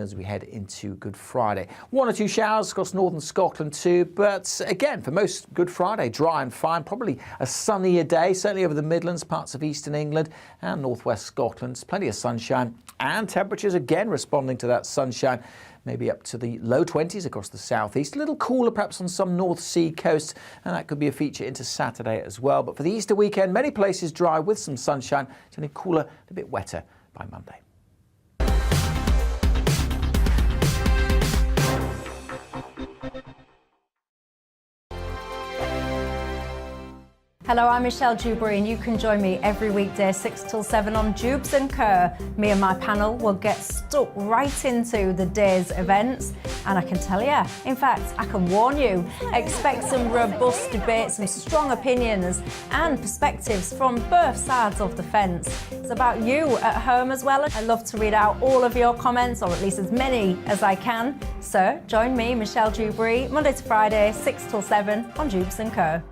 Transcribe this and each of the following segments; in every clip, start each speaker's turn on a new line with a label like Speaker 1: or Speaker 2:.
Speaker 1: as we head into Good Friday. 1 or 2 showers across northern Scotland too, but again, for most Good Friday, dry and fine, probably a sunnier day, certainly over the Midlands, parts of eastern England and northwest Scotland. Plenty of sunshine and temperatures again responding to that sunshine, maybe up to the low 20s across the southeast. A little cooler perhaps on some North Sea coasts, and that could be a feature into Saturday as well. But for the Easter weekend, many places dry with some sunshine, turning cooler, a bit wetter by Monday.
Speaker 2: Hello, I'm Michelle Dewberry and you can join me every weekday 6 till 7 on Dewbs and Co. Me and my panel will get stuck right into the day's events, and I can tell you, in fact, I can warn you, expect some robust debates, some strong opinions and perspectives from both sides of the fence. It's about you at home as well. I love to read out all of your comments, or at least as many as I can. So join me, Michelle Dewberry, Monday to Friday, 6 till 7 on Dewbs and Co.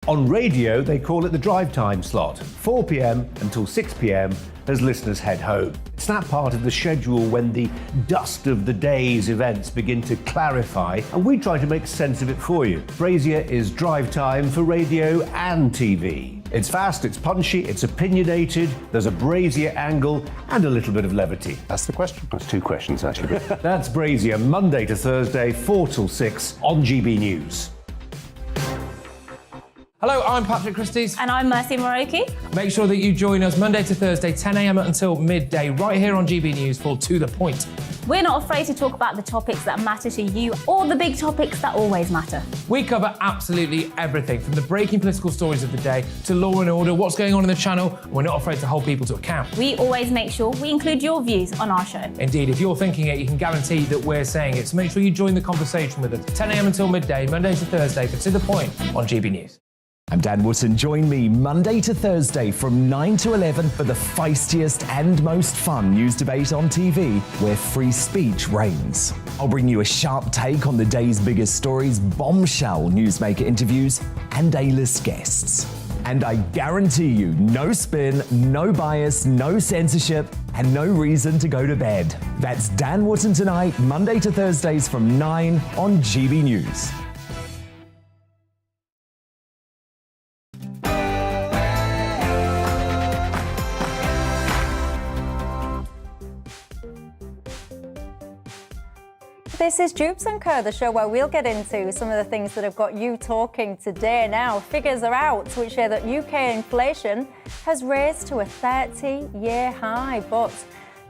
Speaker 3: On radio, they call it the drive time slot, 4 p.m. until 6 p.m. as listeners head home. It's that part of the schedule when the dust of the day's events begin to clarify, and we try to make sense of it for you. Brazier is drive time for radio and TV. It's fast, it's punchy, it's opinionated, there's a Brazier angle and a little bit of levity.
Speaker 4: That's the question. That's 2 questions, actually.
Speaker 3: That's Brazier, Monday to Thursday, 4 till 6 on GB News.
Speaker 5: Hello, I'm Patrick Christie's.
Speaker 6: And I'm Mercy Moroki.
Speaker 5: Make sure that you join us Monday to Thursday, 10 a.m. until midday, right here on GB News for To The Point.
Speaker 6: We're not afraid to talk about the topics that matter to you or the big topics that always matter.
Speaker 5: We cover absolutely everything, from the breaking political stories of the day to law and order, what's going on in the channel. We're not afraid to hold people to account.
Speaker 6: We always make sure we include your views on our show.
Speaker 5: Indeed, if you're thinking it, you can guarantee that we're saying it. So make sure you join the conversation with us, 10 a.m. until midday, Monday to Thursday for To The Point on GB News.
Speaker 7: I'm Dan Wootton. Join me Monday to Thursday from 9 to 11 for the feistiest and most fun news debate on TV, where free speech reigns. I'll bring you a sharp take on the day's biggest stories, bombshell newsmaker interviews, and A-list guests. And I guarantee you, no spin, no bias, no censorship, and no reason to go to bed. That's Dan Wootton tonight, Monday to Thursdays from 9 on GB News.
Speaker 2: This is Dewbs and Co, the show where we'll get into some of the things that have got you talking today. Now, figures are out which show that UK inflation has raised to a 30-year high. But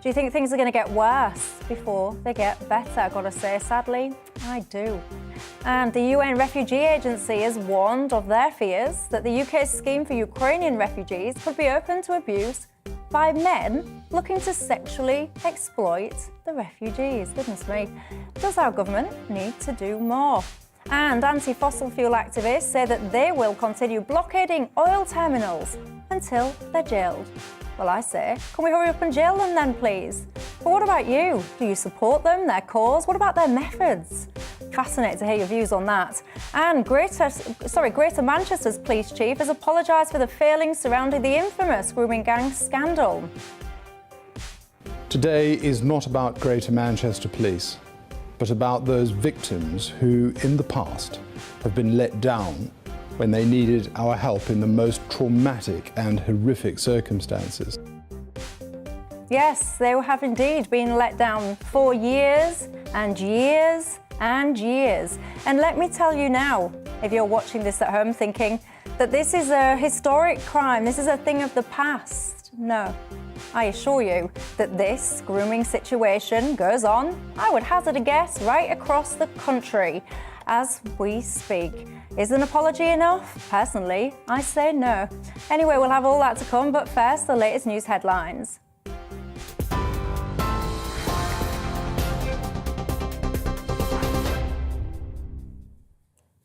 Speaker 2: do you think things are going to get worse before they get better? I've got to say, sadly, I do. And the UN Refugee Agency has warned of their fears that the UK's scheme for Ukrainian refugees could be open to abuse by men looking to sexually exploit the refugees. Goodness me. Does our government need to do more? And anti-fossil fuel activists say that they will continue blockading oil terminals until they're jailed. Well, I say, can we hurry up and jail them then, please? But what about you? Do you support them, their cause? What about their methods? Fascinated to hear your views on that. And Greater Manchester's police chief has apologised for the failings surrounding the infamous grooming gang scandal.
Speaker 4: Today is not about Greater Manchester Police, but about those victims who, in the past, have been let down when they needed our help in the most traumatic and horrific circumstances.
Speaker 2: Yes, they have indeed been let down for years and years and years. And let me tell you now, if you're watching this at home thinking that this is a historic crime, this is a thing of the past, no. I assure you that this grooming situation goes on, I would hazard a guess, right across the country as we speak. Is an apology enough? Personally, I say no. Anyway, we'll have all that to come, but first, the latest news headlines.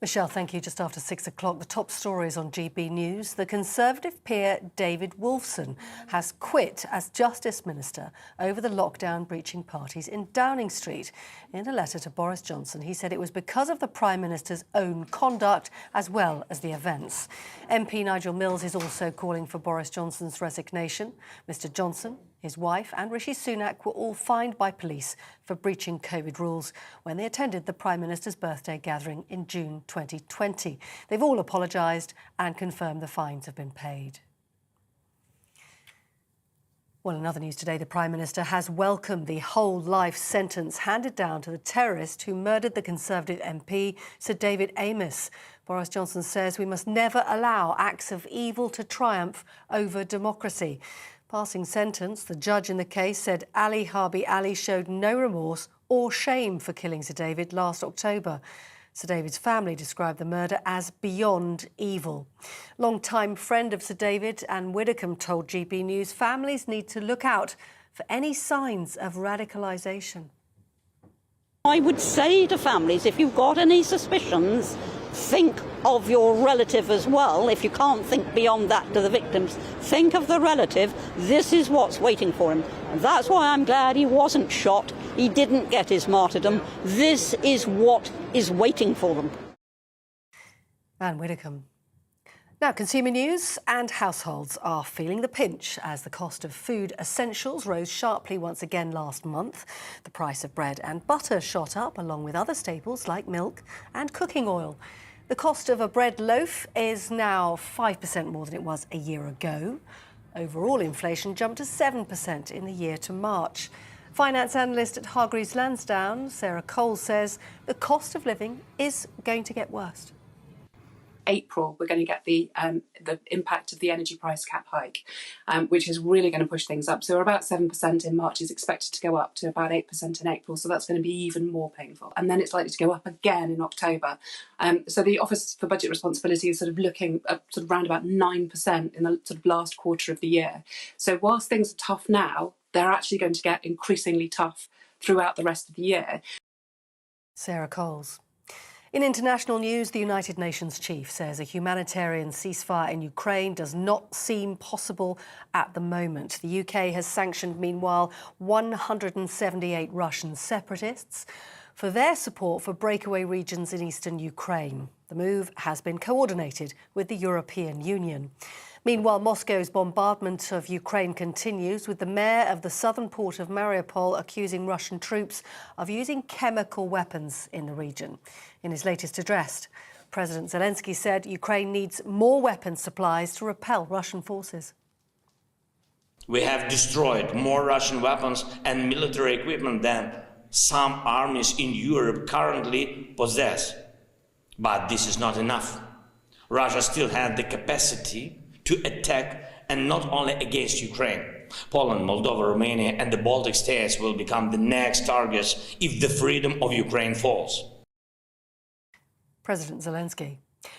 Speaker 8: Michelle, thank you. Just after 6 o'clock, the top stories on GB News. The Conservative peer David Wolfson has quit as Justice Minister over the lockdown-breaching parties in Downing Street. In a letter to Boris Johnson, he said it was because of the Prime Minister's own conduct as well as the events. MP Nigel Mills is also calling for Boris Johnson's resignation. Mr Johnson His wife and Rishi Sunak were all fined by police for breaching COVID rules when they attended the Prime Minister's birthday gathering in June 2020. They've all apologised and confirmed the fines have been paid. Well, in other news today, the Prime Minister has welcomed the whole life sentence handed down to the terrorist who murdered the Conservative MP, Sir David Amess. Boris Johnson says we must never allow acts of evil to triumph over democracy. Passing sentence, the judge in the case said Ali Harbi Ali showed no remorse or shame for killing Sir David last October. Sir David's family described the murder as beyond evil. Long-time friend of Sir David, Anne Widdecombe, told GB News families need to look out for any signs of radicalisation.
Speaker 9: I would say to families, if you've got any suspicions, think of your relative as well. If you can't think beyond that to the victims, think of the relative. This is what's waiting for him. And that's why I'm glad he wasn't shot. He didn't get his martyrdom. This is what is waiting for them.
Speaker 8: Anne Widdecombe. Now, consumer news and households are feeling the pinch as the cost of food essentials rose sharply once again last month. The price of bread and butter shot up, along with other staples like milk and cooking oil. The cost of a bread loaf is now 5% more than it was a year ago. Overall inflation jumped to 7% in the year to March. Finance analyst at Hargreaves Lansdown, Sarah Cole, says the cost of living is going to get worse.
Speaker 10: April, we're going to get the impact of the energy price cap hike, which is really going to push things up. So we're about 7% in March, is expected to go up to about 8% in April. So that's going to be even more painful. And then it's likely to go up again in October. So the Office for Budget Responsibility is sort of looking at sort of around about 9% in the sort of last quarter of the year. So whilst things are tough now, they're actually going to get increasingly tough throughout the rest of the year.
Speaker 8: Sarah Coles. In international news, the United Nations chief says a humanitarian ceasefire in Ukraine does not seem possible at the moment. The UK has sanctioned, meanwhile, 178 Russian separatists for their support for breakaway regions in eastern Ukraine. The move has been coordinated with the European Union. Meanwhile, Moscow's bombardment of Ukraine continues, with the mayor of the southern port of Mariupol accusing Russian troops of using chemical weapons in the region. In his latest address, President Zelensky said Ukraine needs more weapons supplies to repel Russian forces.
Speaker 11: We have destroyed more Russian weapons and military equipment than some armies in Europe currently possess. But this is not enough. Russia still has the capacity to attack, and not only against Ukraine. Poland, Moldova, Romania and the Baltic states will become the next targets if the freedom of Ukraine falls.
Speaker 8: President Zelensky.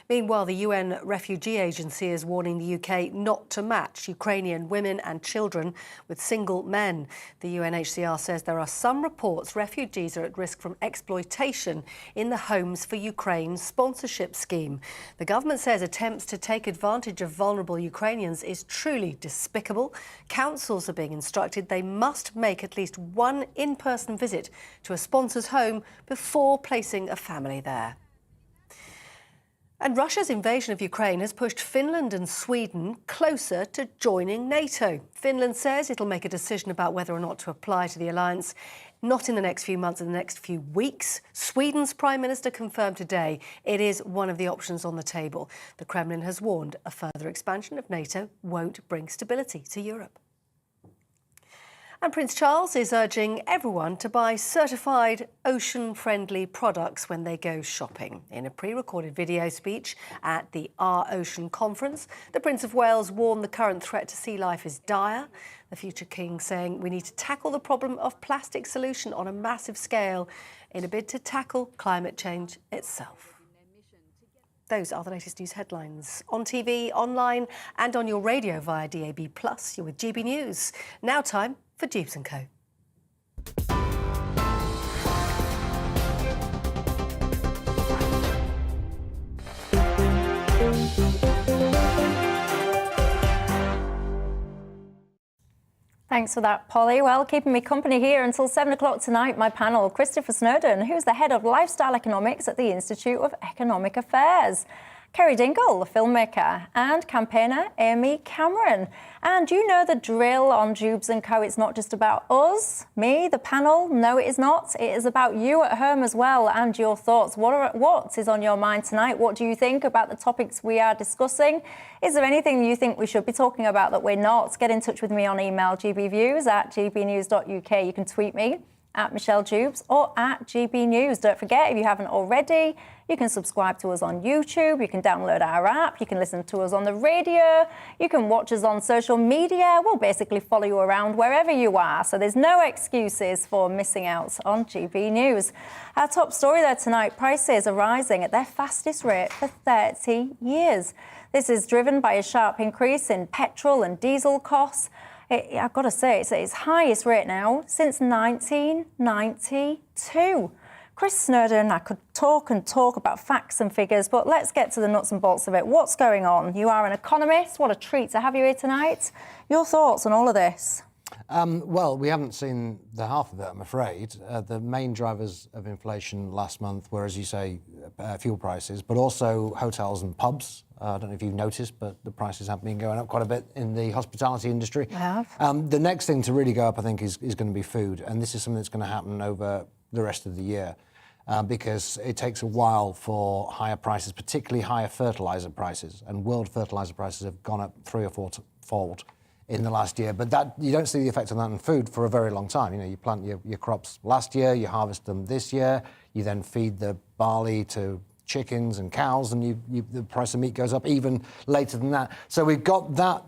Speaker 8: Meanwhile, the UN Refugee Agency is warning the UK not to match Ukrainian women and children with single men. The UNHCR says there are some reports refugees are at risk from exploitation in the Homes for Ukraine sponsorship scheme. The government says attempts to take advantage of vulnerable Ukrainians is truly despicable. Councils are being instructed they must make at least one in-person visit to a sponsor's home before placing a family there. And Russia's invasion of Ukraine has pushed Finland and Sweden closer to joining NATO. Finland says it'll make a decision about whether or not to apply to the alliance, not in the next few months, in the next few weeks. Sweden's Prime Minister confirmed today it is one of the options on the table. The Kremlin has warned a further expansion of NATO won't bring stability to Europe. And Prince Charles is urging everyone to buy certified ocean-friendly products when they go shopping. In a pre-recorded video speech at the Our Ocean conference, the Prince of Wales warned the current threat to sea life is dire. The future king saying we need to tackle the problem of plastic pollution on a massive scale in a bid to tackle climate change itself. Those are the latest news headlines on TV, online and on your radio via DAB+. You're with GB News. Now time for Dewbs & Co.
Speaker 2: Thanks for that, Polly. Well, keeping me company here until 7 o'clock tonight, my panel, Christopher Snowdon, who's the head of lifestyle economics at the Institute of Economic Affairs, Kerry Dingle, the filmmaker, and campaigner Amy Cameron. And you know the drill on Dewbs & Co. It's not just about us, me, the panel. No, it is not. It is about you at home as well and your thoughts. What is on your mind tonight? What do you think about the topics we are discussing? Is there anything you think we should be talking about that we're not? Get in touch with me on email, gbviews@gbnews.uk. You can tweet me at Michelle Dewbs or at GBNews. Don't forget, if you haven't already, you can subscribe to us on YouTube, you can download our app, you can listen to us on the radio, you can watch us on social media. We'll basically follow you around wherever you are, so there's no excuses for missing out on GB News. Our top story there tonight, prices are rising at their fastest rate for 30 years. This is driven by a sharp increase in petrol and diesel costs. I've got to say, it's at its highest rate now since 1992. Chris Snowden, I could talk and talk about facts and figures, but let's get to the nuts and bolts of it. What's going on? You are an economist. What a treat to have you here tonight. Your thoughts on all of this?
Speaker 12: Well, we haven't seen the half of it, I'm afraid. The main drivers of inflation last month were, as you say, fuel prices, but also hotels and pubs. I don't know if you've noticed, but the prices have been going up quite a bit in the hospitality industry.
Speaker 2: I have.
Speaker 12: The next thing to really go up, I think, is going to be food. And this is something that's going to happen over the rest of the year because it takes a while for higher prices, particularly higher fertiliser prices. And world fertiliser prices have gone up 3 or 4-fold in the last year. But that you don't see the effect of that in food for a very long time. You know, you plant your crops last year, you harvest them this year, you then feed the barley to chickens and cows, and the price of meat goes up even later than that. So we've got that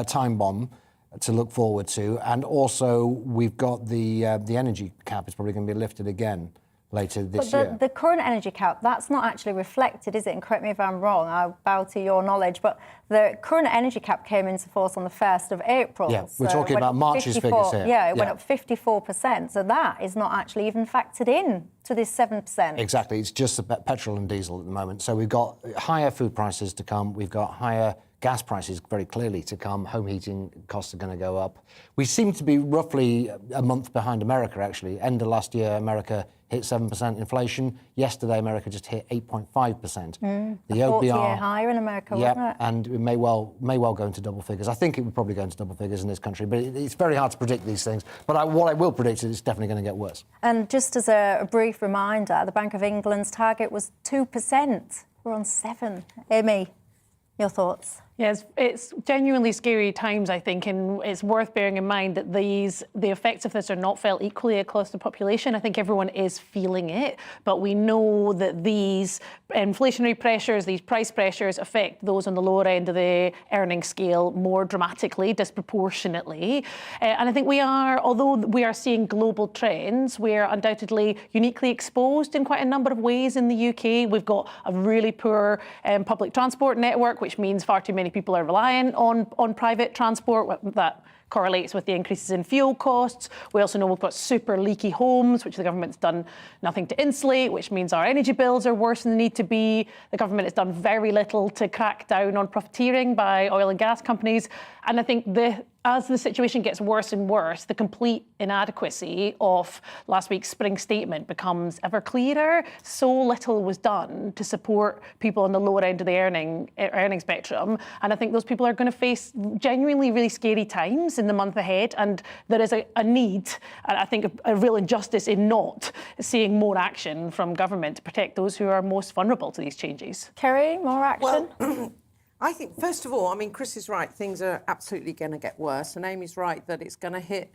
Speaker 12: time bomb to look forward to, and also we've got the energy cap is probably going to be lifted again later this year.
Speaker 2: But the current energy cap, that's not actually reflected, is it? And correct me if I'm wrong, I bow to your knowledge, but the current energy cap came into force on the 1st of April.
Speaker 12: Yeah, we're talking about March's figures here.
Speaker 2: Yeah, it went up 54%, so that is not actually even factored in to this 7%.
Speaker 12: Exactly, it's just the petrol and diesel at the moment. So we've got higher food prices to come, we've got higher gas prices very clearly to come, home heating costs are going to go up. We seem to be roughly a month behind America, actually. End of last year, America hit 7% inflation. Yesterday, America just hit 8.5%.
Speaker 2: The 40-year higher in America, wasn't it?
Speaker 12: And it may well go into double figures. I think it would probably go into double figures in this country, but it's very hard to predict these things. But what I will predict is it's definitely going to get worse.
Speaker 2: And just as a brief reminder, the Bank of England's target was 2%. We're on 7%. Amy, your thoughts?
Speaker 13: Yes, it's genuinely scary times, I think, and it's worth bearing in mind that the effects of this are not felt equally across the population. I think everyone is feeling it, but we know that these inflationary pressures, these price pressures affect those on the lower end of the earning scale more dramatically, disproportionately. And I think although we are seeing global trends, we are undoubtedly uniquely exposed in quite a number of ways in the UK. We've got a really poor public transport network, which means far too many people are reliant on private transport. That correlates with the increases in fuel costs. We also know we've got super leaky homes, which the government's done nothing to insulate, which means our energy bills are worse than they need to be. The government has done very little to crack down on profiteering by oil and gas companies. And I think as the situation gets worse and worse, the complete inadequacy of last week's spring statement becomes ever clearer. So little was done to support people on the lower end of the earning spectrum. And I think those people are going to face genuinely really scary times in the month ahead. And there is a need, and I think a real injustice in not seeing more action from government to protect those who are most vulnerable to these changes.
Speaker 2: Kerry, more action?
Speaker 14: Well, I think, first of all, I mean, Chris is right. Things are absolutely going to get worse. And Amy's right that it's going to hit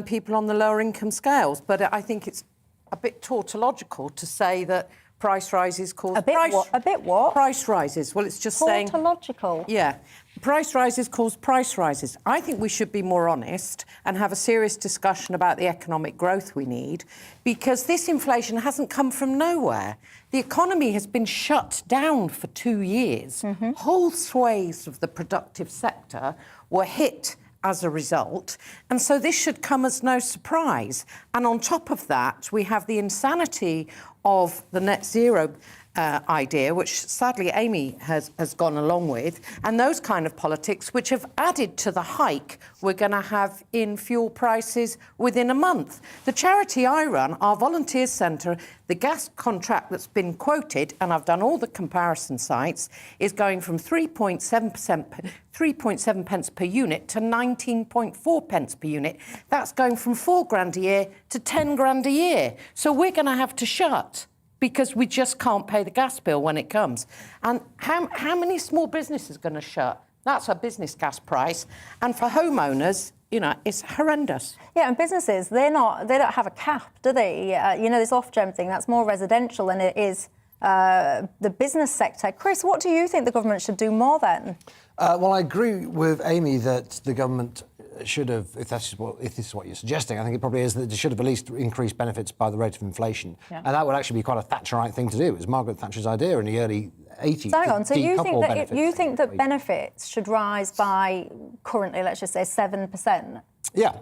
Speaker 14: people on the lower income scales. But I think it's a bit tautological to say that price rises cause
Speaker 2: A bit what?
Speaker 14: Price rises. Well, it's just saying...
Speaker 2: Tautological?
Speaker 14: Yeah. Price rises cause price rises. I think we should be more honest and have a serious discussion about the economic growth we need, because this inflation hasn't come from nowhere. The economy has been shut down for 2 years. Whole swathes of the productive sector were hit as a result, and so this should come as no surprise. And on top of that, we have the insanity of the net zero idea, which sadly Amy has gone along with, and those kind of politics which have added to the hike we're going to have in fuel prices within a month. The charity I run, our volunteers centre, the gas contract that's been quoted, and I've done all the comparison sites, is going from 3.7 pence per unit to 19.4 pence per unit. That's going from £4,000 a year to 10 grand a year. So we're going to have to shut because we just can't pay the gas bill when it comes. And how many small businesses are going to shut? That's a business gas price. And for homeowners, you know, it's horrendous.
Speaker 2: Yeah, and businesses, they don't have a cap, do they? You know, this off-gem thing, that's more residential than it is the business sector. Chris, what do you think the government should do more then?
Speaker 12: Well, I agree with Amy that the government should have, if this is what you're suggesting, I think it probably is, that they should have at least increased benefits by the rate of inflation. Yeah. And that would actually be quite a Thatcherite thing to do. It was Margaret Thatcher's idea in the early 80s.
Speaker 2: So hang on, so you think that benefits should rise by, currently, let's just say 7%?
Speaker 12: Yeah.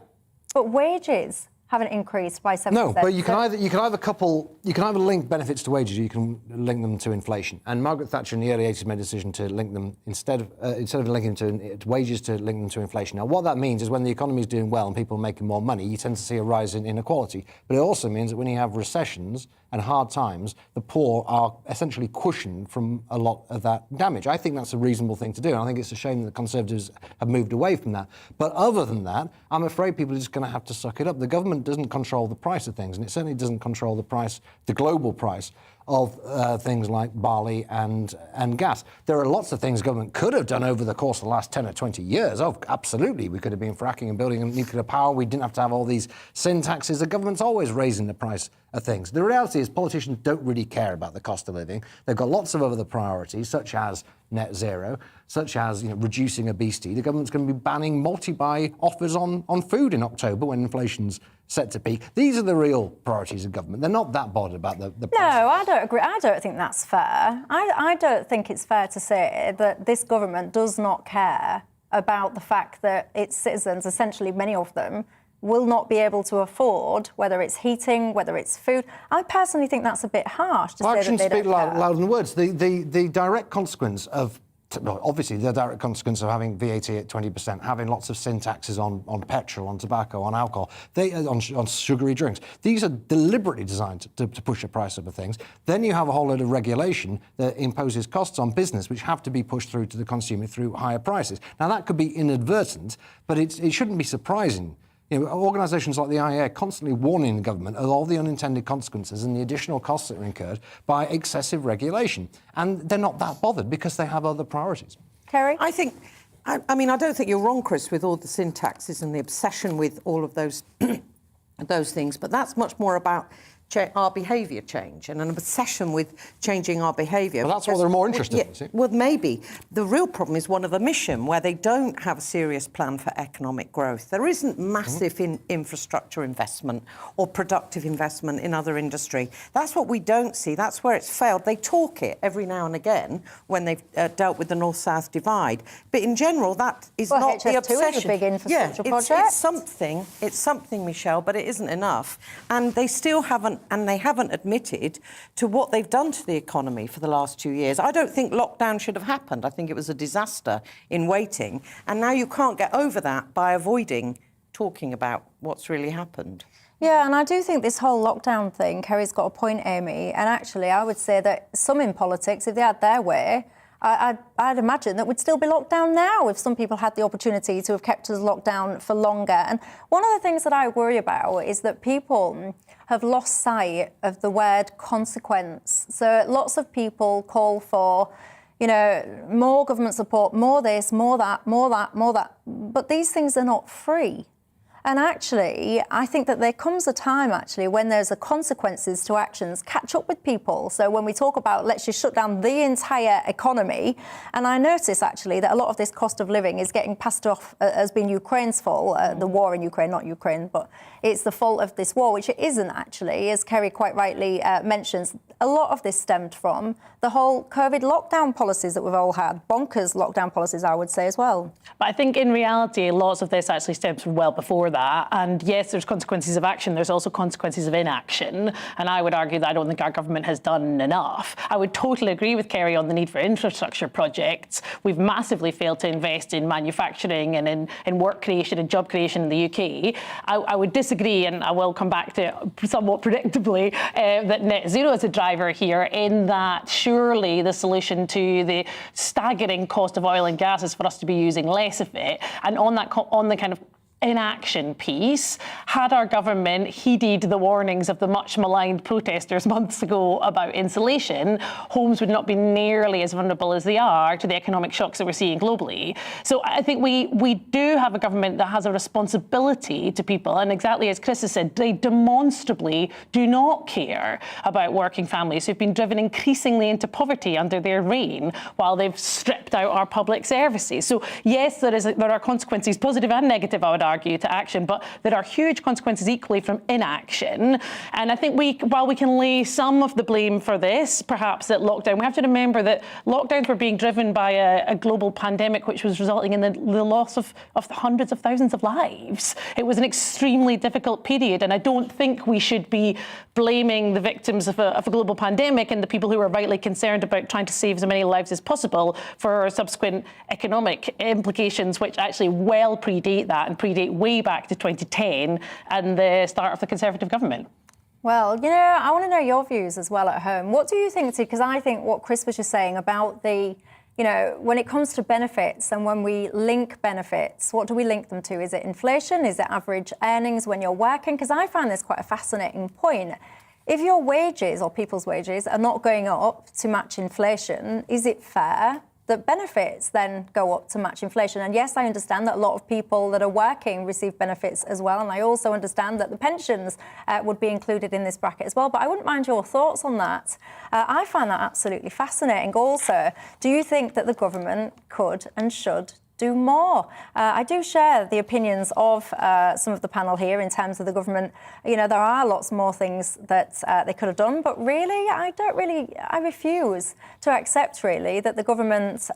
Speaker 2: But wages haven't increased by 7%.
Speaker 12: No, but you can either link benefits to wages, or you can link them to inflation. And Margaret Thatcher in the early 80s made a decision to link them instead of linking to wages, to link them to inflation. Now, what that means is when the economy is doing well and people are making more money, you tend to see a rise in inequality. But it also means that when you have recessions and hard times, the poor are essentially cushioned from a lot of that damage. I think that's a reasonable thing to do, and I think it's a shame that the Conservatives have moved away from that. But other than that, I'm afraid people are just going to have to suck it up. The government doesn't control the price of things, and it certainly doesn't control the global price of things like barley and gas. There are lots of things government could have done over the course of the last 10 or 20 years. Oh, absolutely. We could have been fracking and building nuclear power. We didn't have to have all these sin taxes. The government's always raising the price of things. The reality is politicians don't really care about the cost of living. They've got lots of other priorities, such as net zero, such as reducing obesity. The government's going to be banning multi-buy offers on food in October when inflation's set to peak. These are the real priorities of government. They're not that bothered about the price.
Speaker 2: No, I don't agree. I don't think that's fair. I don't think it's fair to say that this government does not care about the fact that its citizens, essentially many of them, will not be able to afford, whether it's heating, whether it's food. I personally think that's a bit harsh to say that they don't care.
Speaker 12: Actions speak louder than words. The direct consequence of obviously, the direct consequence of having VAT at 20%, having lots of sin taxes on petrol, on tobacco, on alcohol, on sugary drinks. These are deliberately designed to push the price up of things. Then you have a whole load of regulation that imposes costs on business, which have to be pushed through to the consumer through higher prices. Now, that could be inadvertent, but it shouldn't be surprising. Organisations like the IEA are constantly warning the government of all the unintended consequences and the additional costs that are incurred by excessive regulation. And they're not that bothered because they have other priorities.
Speaker 2: Kerry?
Speaker 14: I don't think you're wrong, Chris, with all the sin taxes and the obsession with all of those those things, but that's much more about our behaviour change and an obsession with changing our behaviour.
Speaker 12: Well, that's what they're more interested in, you see.
Speaker 14: Well, maybe. The real problem is one of omission, where they don't have a serious plan for economic growth. There isn't massive infrastructure investment or productive investment in other industry. That's what we don't see. That's where it's failed. They talk it every now and again when they've dealt with the north-south divide. But in general, that is not the obsession.
Speaker 2: Is a big infrastructure project.
Speaker 14: It's something, Michelle, but it isn't enough. And they still haven't admitted to what they've done to the economy for the last 2 years. I don't think lockdown should have happened. I think it was a disaster in waiting. And now you can't get over that by avoiding talking about what's really happened.
Speaker 2: Yeah, and I do think this whole lockdown thing, Kerry's got a point, Amy, and actually I would say that some in politics, if they had their way, I'd imagine that we'd still be locked down now if some people had the opportunity to have kept us locked down for longer. And one of the things that I worry about is that people have lost sight of the word consequence. So lots of people call for, more government support, more this, more that, more that, more that. But these things are not free. And actually, I think that there comes a time, actually, when there's consequences to actions catch up with people. So when we talk about let's just shut down the entire economy, and I notice, actually, that a lot of this cost of living is getting passed off as being Ukraine's fault, the war in Ukraine, not Ukraine, but it's the fault of this war, which it isn't, actually, as Kerry quite rightly mentions. A lot of this stemmed from the whole COVID lockdown policies that we've all had, bonkers lockdown policies, I would say, as well.
Speaker 13: But I think in reality, lots of this actually stems from well before that. that. And yes, there's consequences of action. There's also consequences of inaction. And I would argue that I don't think our government has done enough. I would totally agree with Kerry on the need for infrastructure projects. We've massively failed to invest in manufacturing and in work creation and job creation in the UK. I would disagree, and I will come back to it somewhat predictably, that net zero is a driver here, in that surely the solution to the staggering cost of oil and gas is for us to be using less of it. And on the kind of inaction piece, had our government heeded the warnings of the much maligned protesters months ago about insulation, homes would not be nearly as vulnerable as they are to the economic shocks that we're seeing globally. So I think we do have a government that has a responsibility to people, and exactly as Chris has said, they demonstrably do not care about working families who've been driven increasingly into poverty under their reign while they've stripped out our public services. So yes, there are consequences, positive and negative, I would argue, to action, but there are huge consequences equally from inaction. And I think while we can lay some of the blame for this, perhaps, at lockdown, we have to remember that lockdowns were being driven by a global pandemic which was resulting in the loss of hundreds of thousands of lives. It was an extremely difficult period, and I don't think we should be blaming the victims of a global pandemic and the people who are rightly concerned about trying to save as many lives as possible for subsequent economic implications, which actually well predate that and predate way back to 2010 and the start of the Conservative government.
Speaker 2: Well, I want to know your views as well at home. What do you think, because I think what Chris was just saying about when it comes to benefits and when we link benefits, what do we link them to? Is it inflation? Is it average earnings when you're working? Because I find this quite a fascinating point. If your wages or people's wages are not going up to match inflation, is it fair that benefits then go up to match inflation? And yes, I understand that a lot of people that are working receive benefits as well. And I also understand that the pensions would be included in this bracket as well. But I wouldn't mind your thoughts on that. I find that absolutely fascinating. Also, do you think that the government could and should do more? I do share the opinions of some of the panel here in terms of the government. There are lots more things that they could have done, but really, I refuse to accept really that the government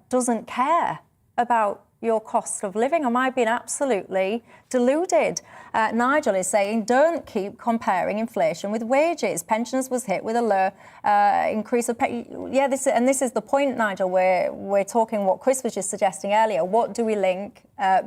Speaker 2: doesn't care about your cost of living. Am I being absolutely deluded? Nigel is saying, don't keep comparing inflation with wages. Pensioners was hit with a low increase of pay. Yeah, this is the point, Nigel. We're talking what Chris was just suggesting earlier. What do we link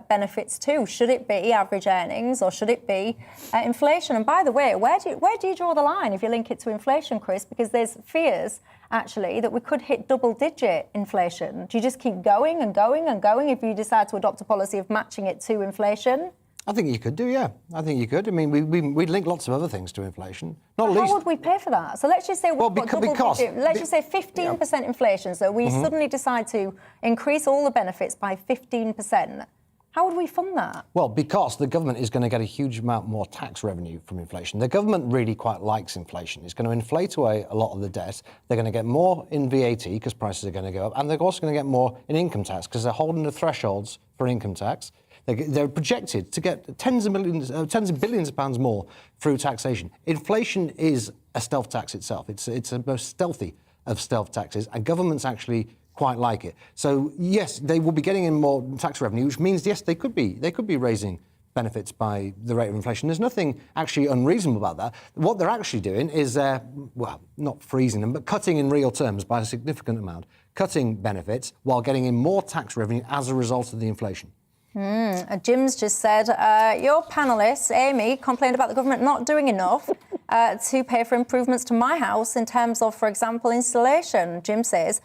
Speaker 2: benefits to? Should it be average earnings or should it be inflation? And by the way, where do you draw the line if you link it to inflation, Chris? Because there's fears, actually, that we could hit double-digit inflation. Do you just keep going and going and going if you decide to adopt a policy of matching it to inflation?
Speaker 12: I think you could do, yeah. I think you could. I mean, we'd link lots of other things to inflation. Not
Speaker 2: least.
Speaker 12: How
Speaker 2: would we pay for that? So let's just say let's just say 15% inflation. So we suddenly decide to increase all the benefits by 15%. How would we fund that?
Speaker 12: Well, because the government is going to get a huge amount more tax revenue from inflation. The government really quite likes inflation. It's going to inflate away a lot of the debt. They're going to get more in VAT because prices are going to go up. And they're also going to get more in income tax because they're holding the thresholds for income tax. They're projected to get tens of billions of pounds more through taxation. Inflation is a stealth tax itself. It's the most stealthy of stealth taxes, and governments actually quite like it. So yes, they will be getting in more tax revenue, which means yes, they could be raising benefits by the rate of inflation. There's nothing actually unreasonable about that. What they're actually doing is, not freezing them, but cutting in real terms by a significant amount, cutting benefits while getting in more tax revenue as a result of the inflation.
Speaker 2: Jim's just said, your panellists, Amy, complained about the government not doing enough to pay for improvements to my house in terms of, for example, installation. Jim says,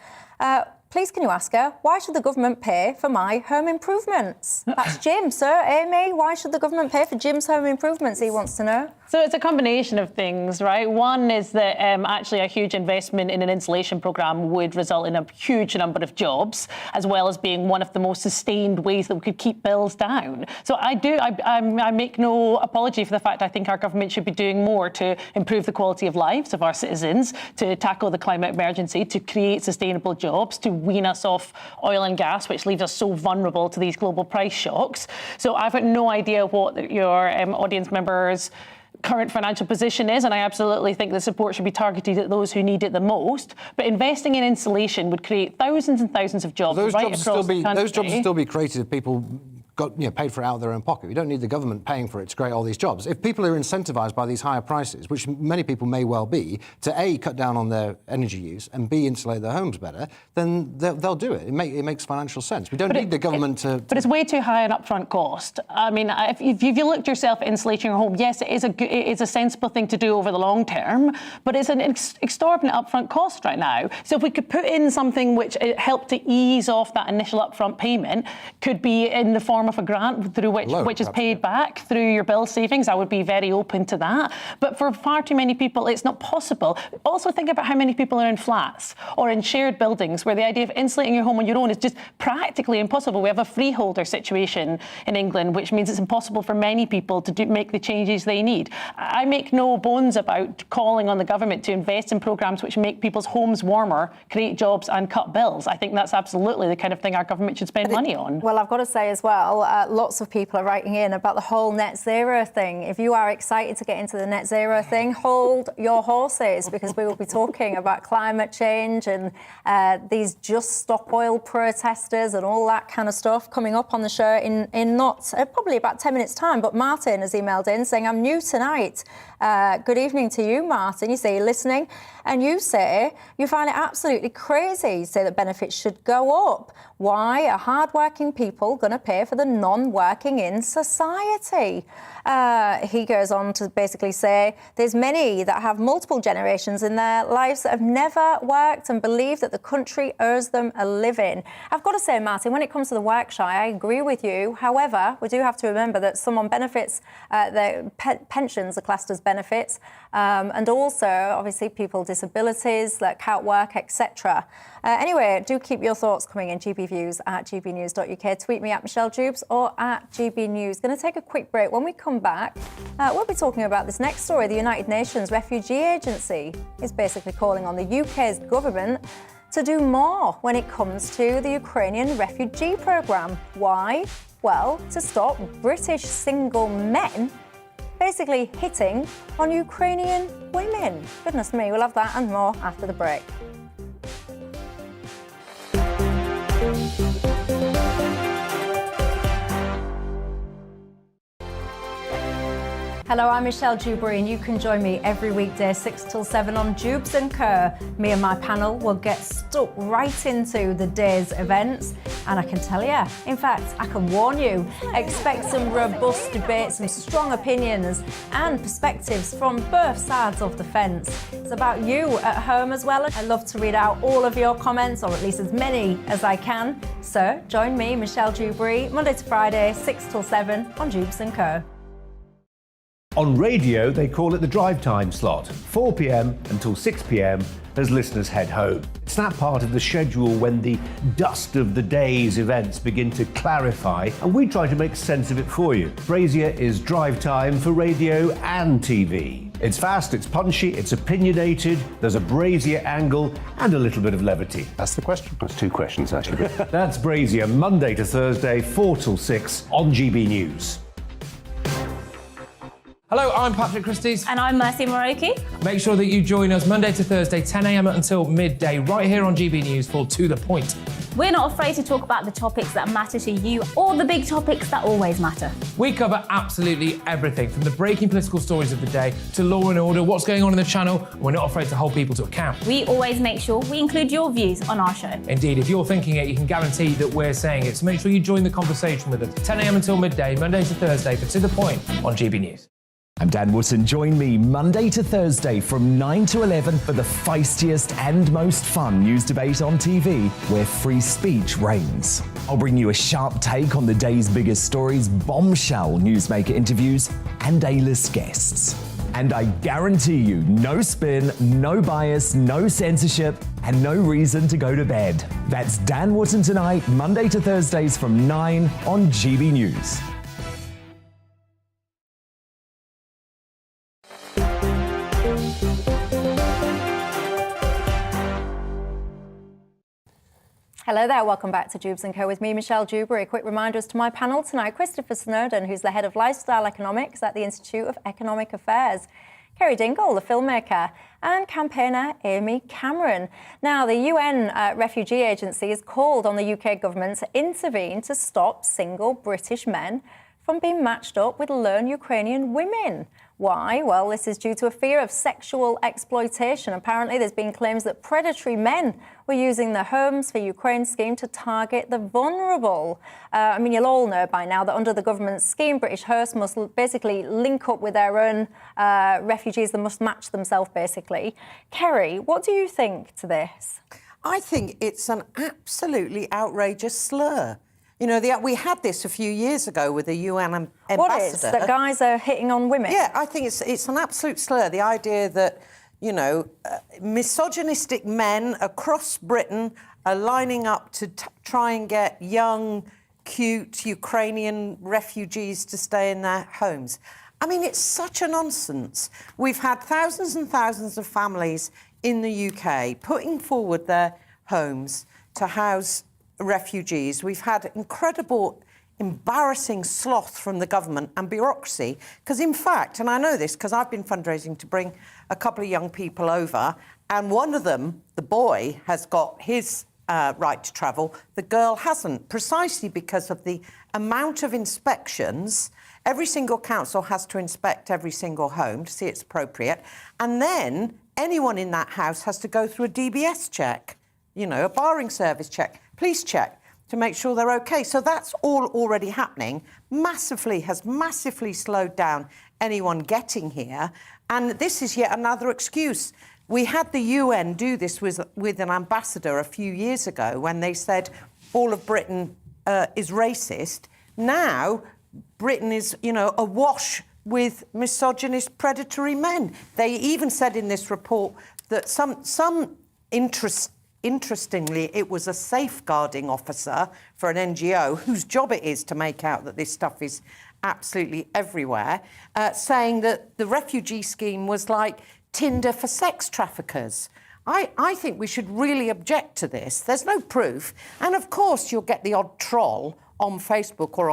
Speaker 2: please can you ask her, why should the government pay for my home improvements? That's Jim. Sir, Amy, why should the government pay for Jim's home improvements, he wants to know?
Speaker 13: So it's a combination of things, right? One is that actually a huge investment in an insulation programme would result in a huge number of jobs, as well as being one of the most sustained ways that we could keep bills down. So I make no apology for the fact I think our government should be doing more to improve the quality of lives of our citizens, to tackle the climate emergency, to create sustainable jobs, to wean us off oil and gas, which leaves us so vulnerable to these global price shocks. So I've got no idea what your audience members' current financial position is, and I absolutely think the support should be targeted at those who need it the most. But investing in insulation would create thousands and thousands of jobs right across the country.
Speaker 12: Those jobs will still be created if people got paid for it out of their own pocket. We don't need the government paying for it to create all these jobs. If people are incentivised by these higher prices, which many people may well be, to A, cut down on their energy use, and B, insulate their homes better, then they'll do it. It makes financial sense. We don't need the government to...
Speaker 13: But it's way too high an upfront cost. I mean, if you looked yourself at insulating your home, yes, it is a sensible thing to do over the long term, but it's an exorbitant upfront cost right now. So if we could put in something which helped to ease off that initial upfront payment, could be in the form of a grant through which is paid back through your bill savings, I would be very open to that. But for far too many people, it's not possible. Also think about how many people are in flats or in shared buildings where the idea of insulating your home on your own is just practically impossible. We have a freeholder situation in England, which means it's impossible for many people to make the changes they need. I make no bones about calling on the government to invest in programmes which make people's homes warmer, create jobs and cut bills. I think that's absolutely the kind of thing our government should spend money on.
Speaker 2: Well, I've got to say as well, lots of people are writing in about the whole net zero thing. If you are excited to get into the net zero thing, hold your horses, because we will be talking about climate change and these Just Stop Oil protesters and all that kind of stuff coming up on the show in not probably about 10 minutes time. But Martin has emailed in saying, I'm new tonight. Good evening to you, Martin. You say you're listening and you say you find it absolutely crazy. You say that benefits should go up. Why are hard-working people going to pay for the non-working in society? He goes on to basically say there's many that have multiple generations in their lives that have never worked and believe that the country owes them a living. I've got to say, Martin, when it comes to the work shy, I agree with you. However, we do have to remember that some on benefits, their pensions are classed as benefits, and also, obviously, people with disabilities that can't work, etc. Anyway, do keep your thoughts coming in, GBViews at gbnews.uk. Tweet me at Michelle Dewbs or at GBNews. Going to take a quick break. When we come back, we'll be talking about this next story. The United Nations Refugee Agency is basically calling on the UK's government to do more when it comes to the Ukrainian refugee programme. Why? Well, to stop British single men basically hitting on Ukrainian women. Goodness me, we'll have that and more after the break. Hello, I'm Michelle Dewberry, and you can join me every weekday 6 till 7 on Dewbs & Co. Me and my panel will get stuck right into the day's events, and I can tell you, in fact, I can warn you, expect some robust debates, some strong opinions and perspectives from both sides of the fence. It's about you at home as well. I love to read out all of your comments, or at least as many as I can. So join me, Michelle Dewberry, Monday to Friday, 6 till 7 on Dewbs & Co.
Speaker 3: On radio, they call it the drive time slot, 4 p.m. until 6 p.m. as listeners head home. It's that part of the schedule when the dust of the day's events begin to clarify, and we try to make sense of it for you. Brazier is drive time for radio and TV. It's fast, it's punchy, it's opinionated, there's a Brazier angle and a little bit of levity.
Speaker 15: That's the question. That's two questions, actually.
Speaker 3: That's Brazier, Monday to Thursday, 4 till 6 on GB News.
Speaker 5: Hello, I'm Patrick Christie's.
Speaker 6: And I'm Mercy Moroki.
Speaker 5: Make sure that you join us Monday to Thursday, 10 a.m. until midday, right here on GB News for To The Point.
Speaker 6: We're not afraid to talk about the topics that matter to you or the big topics that always matter.
Speaker 5: We cover absolutely everything, from the breaking political stories of the day to law and order, what's going on in the channel. We're not afraid to hold people to account.
Speaker 6: We always make sure we include your views on our show.
Speaker 5: Indeed, if you're thinking it, you can guarantee that we're saying it. So make sure you join the conversation with us, 10 a.m. until midday, Monday to Thursday for To The Point on GB News.
Speaker 7: I'm Dan Wootton. Join me Monday to Thursday from 9 to 11 for the feistiest and most fun news debate on TV, where free speech reigns. I'll bring you a sharp take on the day's biggest stories, bombshell newsmaker interviews, and A-list guests. And I guarantee you, no spin, no bias, no censorship, and no reason to go to bed. That's Dan Wootton tonight, Monday to Thursdays from 9 on GB News.
Speaker 2: Hello there, welcome back to Dewbs & Co with me, Michelle Dewberry. A quick reminder as to my panel tonight, Christopher Snowdon, who's the head of lifestyle economics at the Institute of Economic Affairs. Kerry Dingle, the filmmaker, and campaigner Amy Cameron. Now, the UN Refugee Agency has called on the UK government to intervene to stop single British men from being matched up with lone Ukrainian women. Why? Well, this is due to a fear of sexual exploitation. Apparently, there's been claims that predatory men were using the Homes for Ukraine scheme to target the vulnerable. I mean, you'll all know by now that under the government scheme, British hosts must basically link up with their own refugees. They must match themselves, basically. Kerry, what do you think to this?
Speaker 14: I think it's an absolutely outrageous slur. You know, we had this a few years ago with the UN ambassador.
Speaker 2: What is? That guys are hitting on women?
Speaker 14: Yeah, I think it's an absolute slur. The idea that, you know, misogynistic men across Britain are lining up to try and get young, cute Ukrainian refugees to stay in their homes. I mean, it's such a nonsense. We've had thousands and thousands of families in the UK putting forward their homes to house refugees. We've had incredible, embarrassing sloth from the government and bureaucracy. Because in fact, and I know this because I've been fundraising to bring a couple of young people over, and one of them, the boy, has got his right to travel. The girl hasn't, precisely because of the amount of inspections. Every single council has to inspect every single home to see it's appropriate. And then anyone in that house has to go through a DBS check, you know, a barring service check, police check, to make sure they're OK. So that's all already happening. Has massively slowed down anyone getting here. And this is yet another excuse. We had the UN do this with an ambassador a few years ago when they said all of Britain is racist. Now, Britain is, you know, awash with misogynist, predatory men. They even said in this report that Interestingly, it was a safeguarding officer for an NGO whose job it is to make out that this stuff is absolutely everywhere, saying that the refugee scheme was like Tinder for sex traffickers. I think we should really object to this. There's no proof. And of course, you'll get the odd troll on Facebook or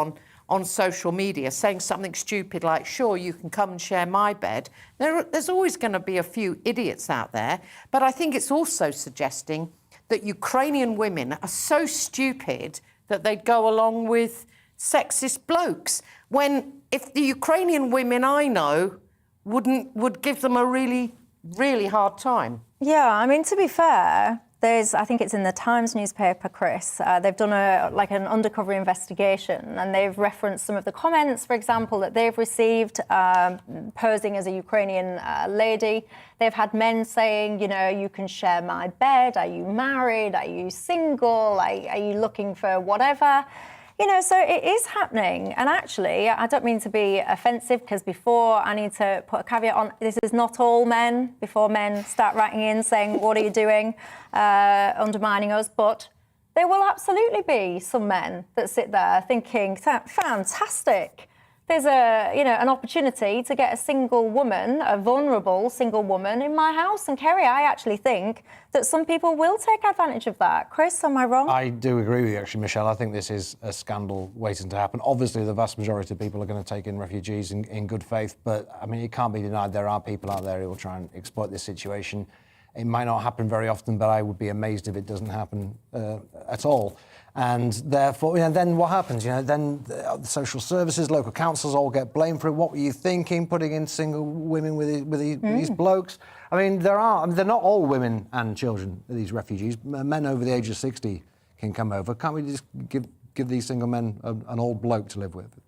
Speaker 14: on social media saying something stupid like, sure, you can come and share my bed. There's always going to be a few idiots out there. But I think it's also suggesting that Ukrainian women are so stupid that they'd go along with sexist blokes, when if the Ukrainian women I know would give them a really, really hard time.
Speaker 2: Yeah, I mean, to be fair, I think it's in the Times newspaper, Chris. They've done an undercover investigation, and they've referenced some of the comments, for example, that they've received posing as a Ukrainian lady. They've had men saying, you know, you can share my bed. Are you married? Are you single? Are you looking for whatever? You know, so it is happening. And actually, I don't mean to be offensive, because before I need to put a caveat on, this is not all men, before men start writing in saying, what are you doing, undermining us? But there will absolutely be some men that sit there thinking, fantastic. There's an opportunity to get a single woman, a vulnerable single woman in my house. And Kerry, I actually think that some people will take advantage of that. Chris, am I wrong?
Speaker 12: I do agree with you, actually, Michelle. I think this is a scandal waiting to happen. Obviously, the vast majority of people are going to take in refugees in good faith. But, I mean, it can't be denied there are people out there who will try and exploit this situation. It might not happen very often, but I would be amazed if it doesn't happen at all. And therefore, you know, then what happens? You know, then the social services, local councils all get blamed for it. What were you thinking, putting in single women with these blokes? I mean, they're not all women and children, these refugees. Men over the age of 60 can come over. Can't we just give these single men an old bloke to live with?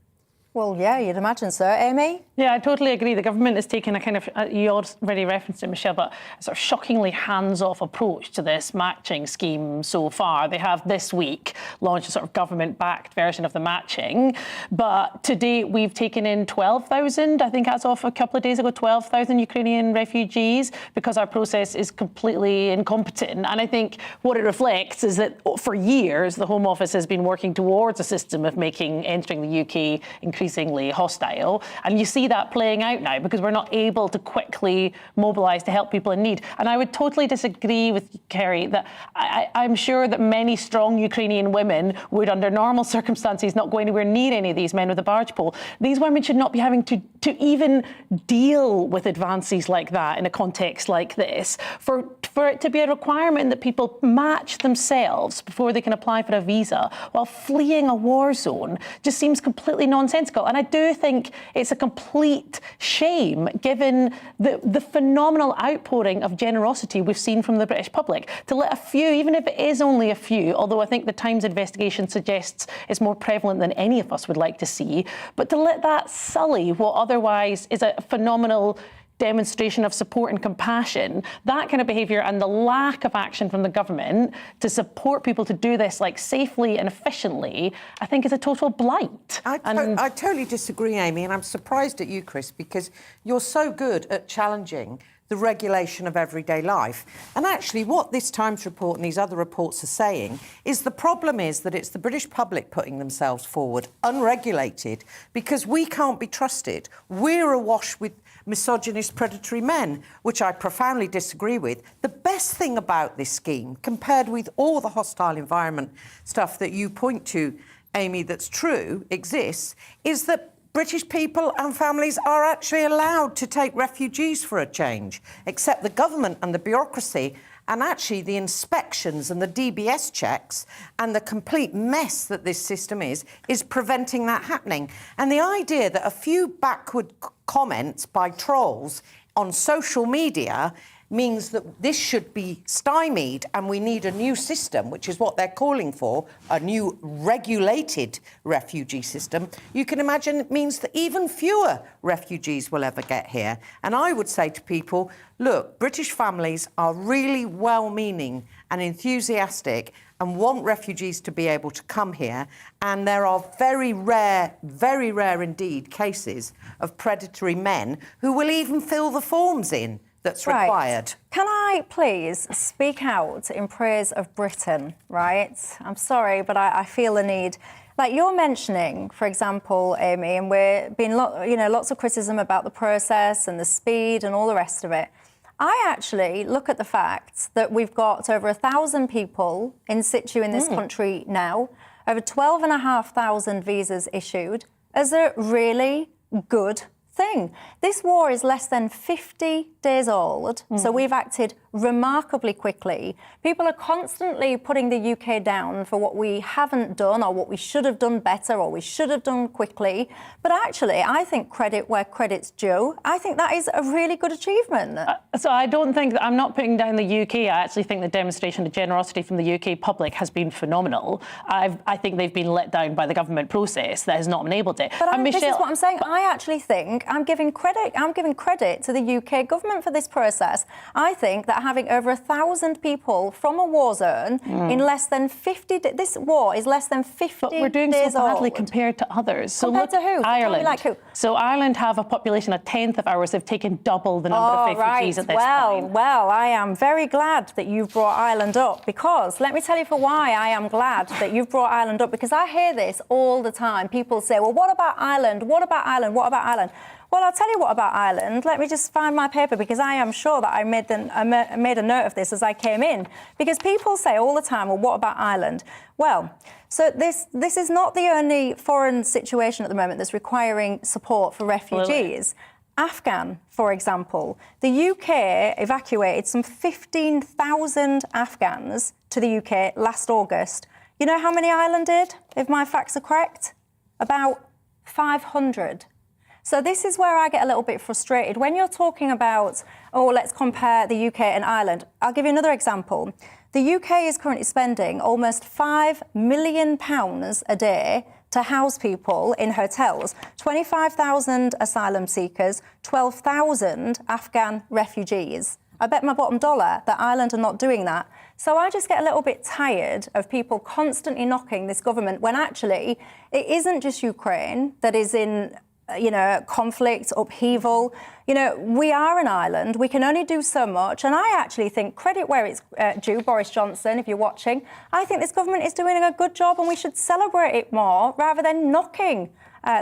Speaker 2: Well, yeah, you'd imagine so. Amy?
Speaker 13: Yeah, I totally agree. The government has taken a kind of, you already referenced it, Michelle, but a sort of shockingly hands-off approach to this matching scheme so far. They have this week launched a sort of government-backed version of the matching, but to date we've taken in 12,000, I think as of a couple of days ago, 12,000 Ukrainian refugees, because our process is completely incompetent. And I think what it reflects is that for years the Home Office has been working towards a system of making entering the UK increasingly increasingly hostile. And you see that playing out now because we're not able to quickly mobilise to help people in need. And I would totally disagree with Kerry that I'm sure that many strong Ukrainian women would, under normal circumstances, not go anywhere near any of these men with a barge pole. These women should not be having to even deal with advances like that in a context like this. For it to be a requirement that people match themselves before they can apply for a visa while fleeing a war zone just seems completely nonsensical. And I do think it's a complete shame, given the phenomenal outpouring of generosity we've seen from the British public, to let a few, even if it is only a few, although I think the Times investigation suggests it's more prevalent than any of us would like to see, but to let that sully what otherwise is a phenomenal demonstration of support and compassion, that kind of behaviour and the lack of action from the government to support people to do this safely and efficiently, I think is a total blight.
Speaker 14: I totally disagree, Amy, and I'm surprised at you, Chris, because you're so good at challenging the regulation of everyday life. And actually what this Times report and these other reports are saying is the problem is that it's the British public putting themselves forward, unregulated, because we can't be trusted. We're awash with misogynist, predatory men, which I profoundly disagree with. The best thing about this scheme, compared with all the hostile environment stuff that you point to, Amy, that's true, exists, is that British people and families are actually allowed to take refugees for a change, except the government and the bureaucracy and actually the inspections and the DBS checks and the complete mess that this system is preventing that happening. And the idea that a few backward comments by trolls on social media means that this should be stymied and we need a new system, which is what they're calling for, a new regulated refugee system, you can imagine it means that even fewer refugees will ever get here. And I would say to people, look, British families are really well-meaning and enthusiastic and want refugees to be able to come here. And there are very rare indeed, cases of predatory men who will even fill the forms in that's required.
Speaker 2: Can I please speak out in praise of Britain, right? I'm sorry, but I feel the need. Like you're mentioning, for example, Amy, and we're being lots of criticism about the process and the speed and all the rest of it. I actually look at the fact that we've got over 1,000 people in situ in this country now, over 12,500 visas issued, as a really good thing. This war is less than 50 days old, so we've acted remarkably quickly. People are constantly putting the UK down for what we haven't done or what we should have done better or we should have done quickly. But actually, I think credit where credit's due. I think that is a really good achievement.
Speaker 13: So I don't think that I'm not putting down the UK. I actually think the demonstration of generosity from the UK public has been phenomenal. I think they've been let down by the government process that has not enabled it.
Speaker 2: But this is what I'm saying. I actually think I'm giving credit to the UK government for this process. I think that having over 1,000 people from a war zone in less than 50 days, this war is less than 50 days old.
Speaker 13: But we're doing so badly compared to others. So
Speaker 2: compared to who?
Speaker 13: Ireland.
Speaker 2: Like who?
Speaker 13: So Ireland have a population a tenth of ours. They've taken double the number of refugees at this point.
Speaker 2: Well, I am very glad that you've brought Ireland up, because let me tell you for why I am glad that you've brought Ireland up, because I hear this all the time. People say, well, what about Ireland? What about Ireland? What about Ireland? Well, I'll tell you what about Ireland. Let me just find my paper, because I am sure that I made a note of this as I came in. Because people say all the time, well, what about Ireland? Well, so this is not the only foreign situation at the moment that's requiring support for refugees. Afghan, for example. The UK evacuated some 15,000 Afghans to the UK last August. You know how many Ireland did, if my facts are correct? About 500. So this is where I get a little bit frustrated. When you're talking about, oh, let's compare the UK and Ireland, I'll give you another example. The UK is currently spending almost £5 million a day to house people in hotels. 25,000 asylum seekers, 12,000 Afghan refugees. I bet my bottom dollar that Ireland are not doing that. So I just get a little bit tired of people constantly knocking this government when actually it isn't just Ukraine that is in conflict, upheaval. We are an island. We can only do so much. And I actually think, credit where it's due, Boris Johnson, if you're watching, I think this government is doing a good job and we should celebrate it more rather than knocking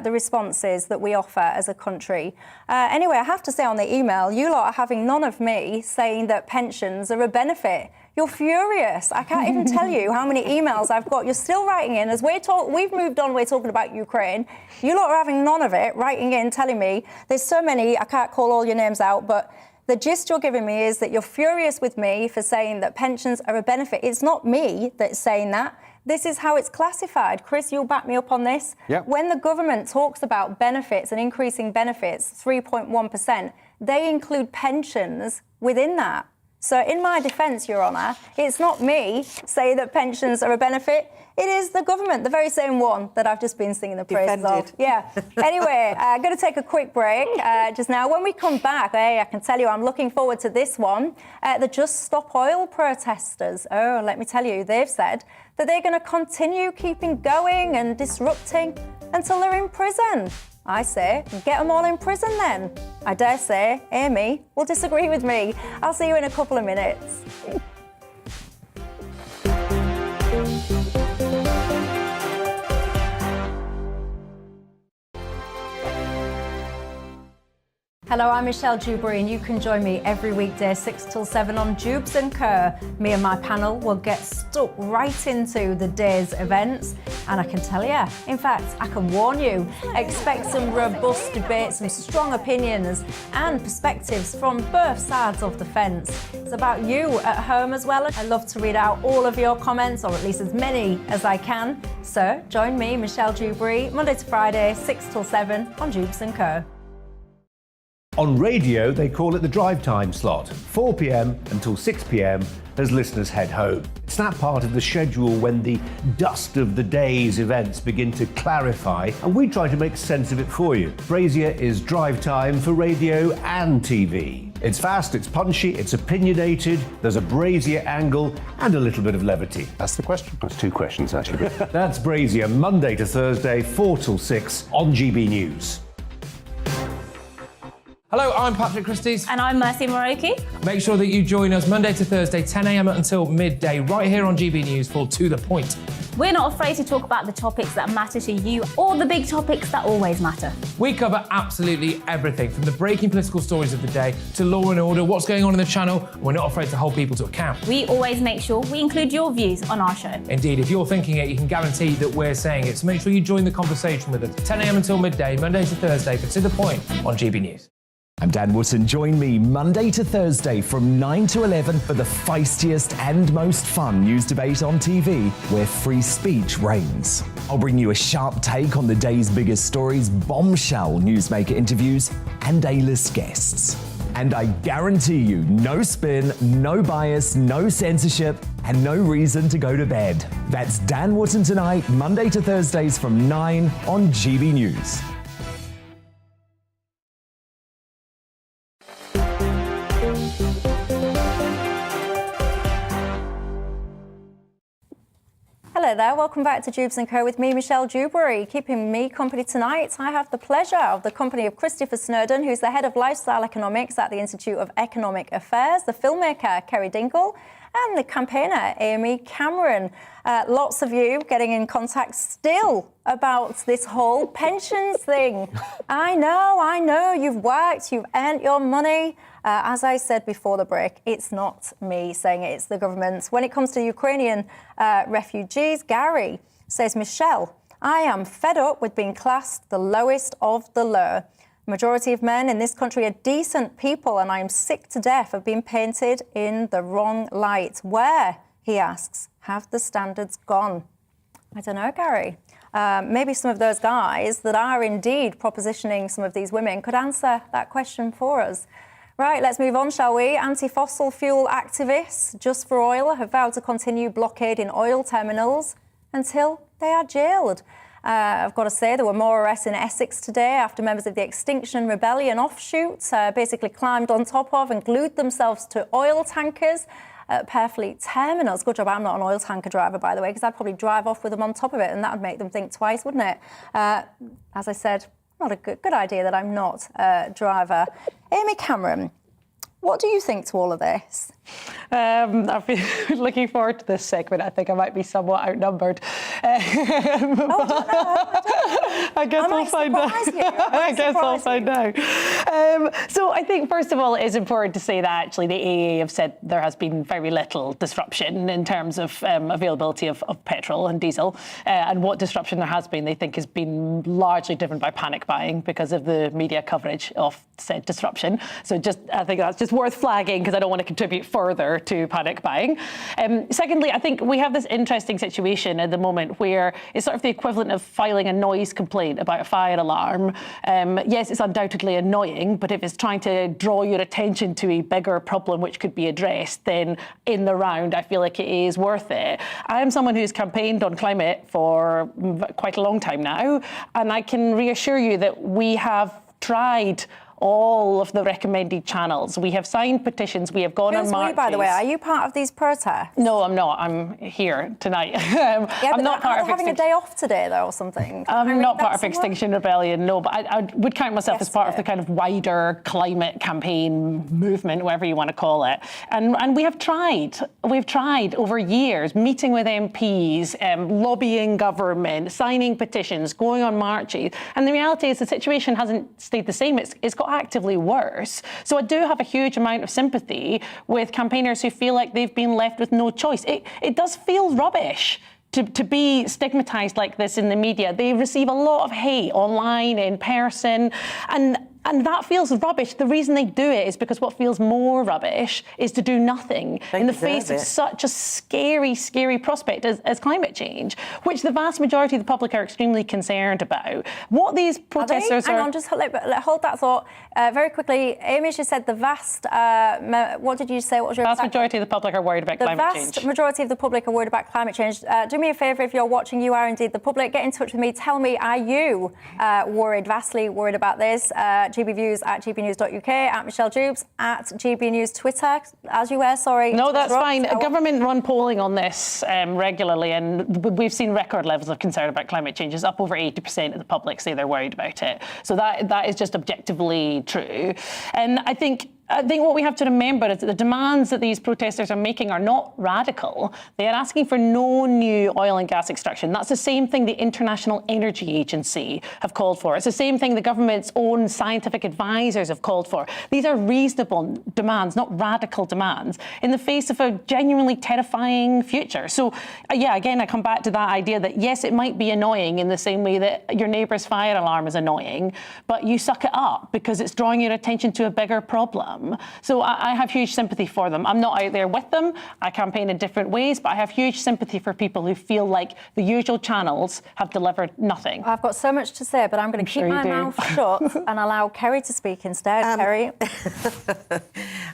Speaker 2: the responses that we offer as a country. Anyway, I have to say on the email, you lot are having none of me saying that pensions are a benefit. You're furious. I can't even tell you how many emails I've got. You're still writing in. As we've moved on, we're talking about Ukraine. You lot are having none of it, writing in, telling me. There's so many, I can't call all your names out, but the gist you're giving me is that you're furious with me for saying that pensions are a benefit. It's not me that's saying that. This is how it's classified. Chris, you'll back me up on this.
Speaker 12: Yep.
Speaker 2: When the government talks about benefits and increasing benefits, 3.1%, they include pensions within that. So in my defence, Your Honour, it's not me saying that pensions are a benefit. It is the government, the very same one that I've just been singing the praises of. Yeah. Anyway, I'm going to take a quick break just now. When we come back, I can tell you I'm looking forward to this one. The Just Stop Oil protesters. Oh, let me tell you, they've said that they're going to continue keeping going and disrupting until they're in prison. I say, get them all in prison then. I dare say Amy will disagree with me. I'll see you in a couple of minutes. Hello, I'm Michelle Dewberry, and you can join me every weekday 6 till 7 on Dewbs and Co. Me and my panel will get stuck right into the day's events, and I can tell you, in fact, I can warn you, expect some robust debate, some strong opinions and perspectives from both sides of the fence. It's about you at home as well. I love to read out all of your comments, or at least as many as I can. So join me, Michelle Dewberry, Monday to Friday, 6 till 7 on Dewbs and Co.
Speaker 3: On radio, they call it the drive time slot, 4 p.m. until 6 p.m. as listeners head home. It's that part of the schedule when the dust of the day's events begin to clarify, and we try to make sense of it for you. Brazier is drive time for radio and TV. It's fast, it's punchy, it's opinionated, there's a Brazier angle and a little bit of levity.
Speaker 15: That's the question. That's two questions, actually.
Speaker 3: That's Brazier, Monday to Thursday, 4 till 6 on GB News.
Speaker 5: Hello, I'm Patrick Christie's.
Speaker 6: And I'm Mercy Moroki.
Speaker 5: Make sure that you join us Monday to Thursday, 10 a.m. until midday, right here on GB News for To The Point.
Speaker 6: We're not afraid to talk about the topics that matter to you or the big topics that always matter.
Speaker 5: We cover absolutely everything, from the breaking political stories of the day to law and order, what's going on in the channel. We're not afraid to hold people to account.
Speaker 6: We always make sure we include your views on our show.
Speaker 5: Indeed, if you're thinking it, you can guarantee that we're saying it. So make sure you join the conversation with us, 10 a.m. until midday, Monday to Thursday, for To The Point on GB News.
Speaker 7: I'm Dan Wootton. Join me Monday to Thursday from 9 to 11 for the feistiest and most fun news debate on TV, where free speech reigns. I'll bring you a sharp take on the day's biggest stories, bombshell newsmaker interviews, and A-list guests. And I guarantee you, no spin, no bias, no censorship, and no reason to go to bed. That's Dan Wootton tonight, Monday to Thursdays from 9 on GB News.
Speaker 2: Hello there, welcome back to Dewbs & Co with me, Michelle Dewberry. Keeping me company tonight, I have the pleasure of the company of Christopher Snowdon, who's the head of lifestyle economics at the Institute of Economic Affairs, the filmmaker Kerry Dingle, and the campaigner Amy Cameron. Lots of you getting in contact still about this whole pensions thing. I know, you've worked, you've earned your money. As I said before the break, it's not me saying it, it's the government. When it comes to Ukrainian refugees, Gary says, Michelle, I am fed up with being classed the lowest of the low. Majority of men in this country are decent people, and I am sick to death of being painted in the wrong light. Where, he asks, have the standards gone? I don't know, Gary. Maybe some of those guys that are indeed propositioning some of these women could answer that question for us. Right, let's move on, shall we? Anti-fossil fuel activists, Just for Oil, have vowed to continue blockading oil terminals until they are jailed. I've got to say, there were more arrests in Essex today after members of the Extinction Rebellion offshoot basically climbed on top of and glued themselves to oil tankers at Purfleet terminals. Good job I'm not an oil tanker driver, by the way, because I'd probably drive off with them on top of it, and that would make them think twice, wouldn't it? As I said, not a good idea that I'm not a driver. Amy Cameron, what do you think to all of this?
Speaker 13: I've been looking forward to this segment. I think I might be somewhat outnumbered. I guess I'll find out. I guess I'll find out. So I think, first of all, it is important to say that actually the AA have said there has been very little disruption in terms of availability of petrol and diesel. And what disruption there has been, they think, has been largely driven by panic buying because of the media coverage of said disruption. So I think that's just worth flagging because I don't want to contribute further to panic buying. Secondly, I think we have this interesting situation at the moment where it's sort of the equivalent of filing a noise complaint about a fire alarm. Yes, it's undoubtedly annoying, but if it's trying to draw your attention to a bigger problem which could be addressed, then in the round, I feel like it is worth it. I am someone who's campaigned on climate for quite a long time now, and I can reassure you that we have tried all of the recommended channels. We have signed petitions. We have gone on marches.
Speaker 2: By the way, are you part of these protests?
Speaker 13: No, I'm not. I'm here tonight. I'm not part of
Speaker 2: having a day off today, though, or something.
Speaker 13: I'm not part of Extinction Rebellion, no, but I would count myself as part of the kind of wider climate campaign movement, whatever you want to call it. And we have tried. We've tried over years, meeting with MPs, lobbying government, signing petitions, going on marches. And the reality is the situation hasn't stayed the same. It's got actively worse. So I do have a huge amount of sympathy with campaigners who feel like they've been left with no choice. It does feel rubbish to be stigmatised like this in the media. They receive a lot of hate online, in person, and that feels rubbish. The reason they do it is because what feels more rubbish is to do nothing in the face of such a scary, scary prospect as climate change, which the vast majority of the public are extremely concerned about. What these protesters
Speaker 2: Hang on, just hold that thought. Very quickly, Amy just said the vast, what did you say? What was your
Speaker 13: vast majority of the public are worried about climate change.
Speaker 2: The vast majority of the public are worried about climate change. Do me a favour, if you're watching, you are indeed the public, get in touch with me. Tell me, are you worried, vastly worried about this? GBViews at gbnews.uk, at Michelle Dewbs, at GBNews Twitter, as you were, sorry.
Speaker 13: No, that's fine. Government run polling on this regularly, and we've seen record levels of concern about climate change. It's up over 80% of the public say they're worried about it. So that is just objectively true. And I think what we have to remember is that the demands that these protesters are making are not radical. They are asking for no new oil and gas extraction. That's the same thing the International Energy Agency have called for. It's the same thing the government's own scientific advisors have called for. These are reasonable demands, not radical demands, in the face of a genuinely terrifying future. So, again, I come back to that idea that, yes, it might be annoying in the same way that your neighbour's fire alarm is annoying, but you suck it up because it's drawing your attention to a bigger problem. So I have huge sympathy for them. I'm not out there with them. I campaign in different ways, but I have huge sympathy for people who feel like the usual channels have delivered nothing.
Speaker 2: I've got so much to say, but I'm going to keep my mouth shut and allow Kerry to speak instead. Kerry.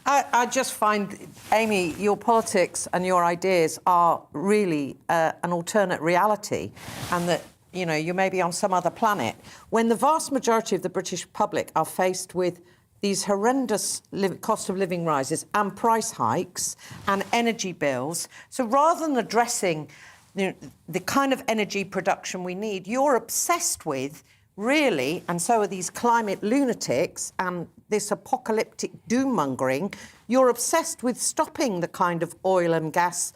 Speaker 14: I just find, Amy, your politics and your ideas are really an alternate reality, and that you may be on some other planet. When the vast majority of the British public are faced with these horrendous cost of living rises and price hikes and energy bills. So rather than addressing the kind of energy production we need, you're obsessed with, really, and so are these climate lunatics and this apocalyptic doom-mongering, you're obsessed with stopping the kind of oil and gas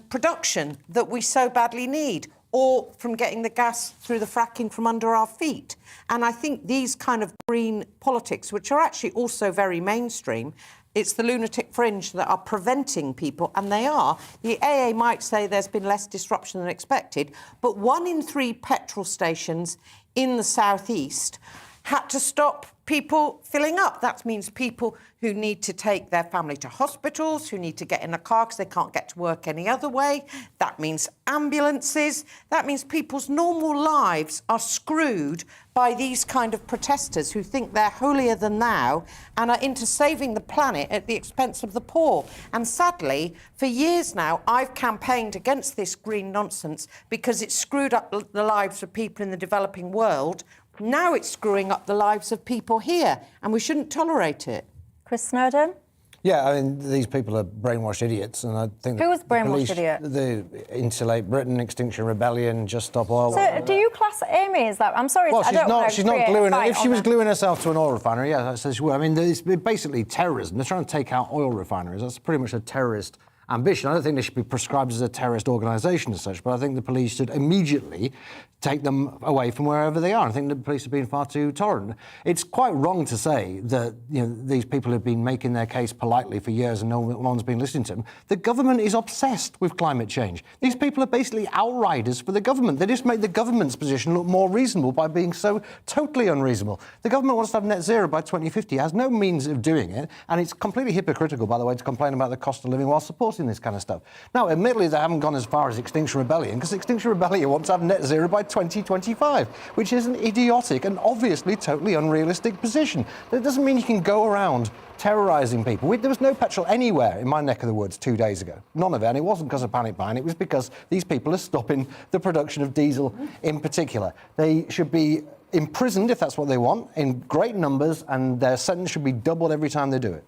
Speaker 14: production that we so badly need, or from getting the gas through the fracking from under our feet. And I think these kind of green politics, which are actually also very mainstream, it's the lunatic fringe that are preventing people, and they are. The AA might say there's been less disruption than expected, but 1 in 3 petrol stations in the southeast had to stop people filling up. That means people who need to take their family to hospitals, who need to get in a car because they can't get to work any other way. That means ambulances. That means people's normal lives are screwed by these kind of protesters who think they're holier than thou and are into saving the planet at the expense of the poor. And sadly, for years now, I've campaigned against this green nonsense because it's screwed up the lives of people in the developing world. Now it's screwing up the lives of people here, and we shouldn't tolerate it.
Speaker 2: Chris Snowdon?
Speaker 12: Yeah, I mean, these people are brainwashed idiots, and I think...
Speaker 2: Who was brainwashed
Speaker 12: police,
Speaker 2: idiot?
Speaker 12: The Insulate Britain, Extinction Rebellion, Just Stop Oil...
Speaker 2: So do you class Amy as that? I'm sorry,
Speaker 12: Well,
Speaker 2: I don't want to
Speaker 12: she's not
Speaker 2: create a
Speaker 12: gluing...
Speaker 2: fight
Speaker 12: If she
Speaker 2: on
Speaker 12: was
Speaker 2: that.
Speaker 12: gluing herself to an oil refinery, yeah, that says she would. I mean, it's basically terrorism. They're trying to take out oil refineries. That's pretty much a terrorist ambition. I don't think they should be prescribed as a terrorist organisation as such, but I think the police should immediately take them away from wherever they are. I think the police have been far too tolerant. It's quite wrong to say that these people have been making their case politely for years and no one's been listening to them. The government is obsessed with climate change. These people are basically outriders for the government. They just make the government's position look more reasonable by being so totally unreasonable. The government wants to have net zero by 2050, has no means of doing it, and it's completely hypocritical, by the way, to complain about the cost of living while supporting this kind of stuff. Now, admittedly, they haven't gone as far as Extinction Rebellion, because Extinction Rebellion wants to have net zero by 2025, which is an idiotic and obviously totally unrealistic position. That doesn't mean you can go around terrorising people. There was no petrol anywhere in my neck of the woods 2 days ago. None of it. And it wasn't because of panic buying. It was because these people are stopping the production of diesel in particular. They should be imprisoned, if that's what they want, in great numbers, and their sentence should be doubled every time they do it.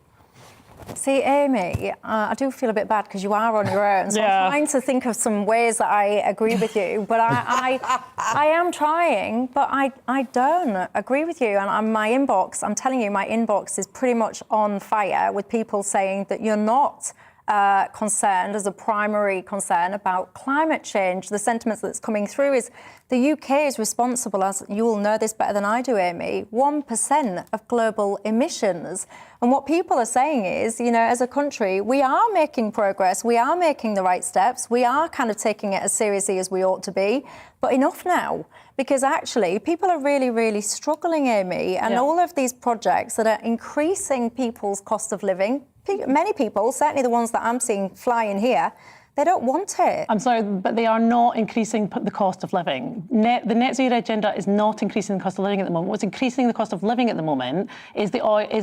Speaker 2: See, Amy, I do feel a bit bad because you are on your own. So I'm trying to think of some ways that I agree with you, but I am trying, but I don't agree with you. And my inbox, I'm telling you, my inbox is pretty much on fire with people saying that you're not concerned as a primary concern about climate change. The sentiments that's coming through is the UK is responsible, as you will know this better than I do, Amy, 1% of global emissions. And what people are saying is, as a country, we are making progress, we are making the right steps, we are kind of taking it as seriously as we ought to be, but enough now. Because actually, people are really, really struggling, Amy, and all of these projects that are increasing people's cost of living, many people, certainly the ones that I'm seeing flying here, they don't want it.
Speaker 13: I'm sorry, but they are not increasing the cost of living. The net zero agenda is not increasing the cost of living at the moment. What's increasing the cost of living at the moment is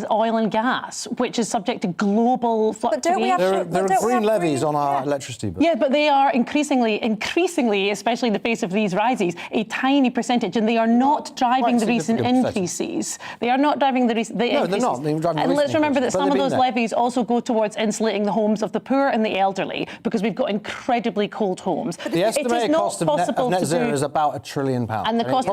Speaker 13: oil and gas, which is subject to global fluctuations.
Speaker 12: There are green levies on our electricity bill.
Speaker 13: Yeah, but they are increasingly, especially in the face of these rises, a tiny percentage, and they are not driving the recent increases. They are not driving the increases.
Speaker 12: No, they're not.
Speaker 13: And let's remember that some of those levies also go towards insulating the homes of the poor and the elderly, because we've got incredibly cold homes.
Speaker 12: The estimated cost of net zero is about £1 trillion.
Speaker 13: And the cost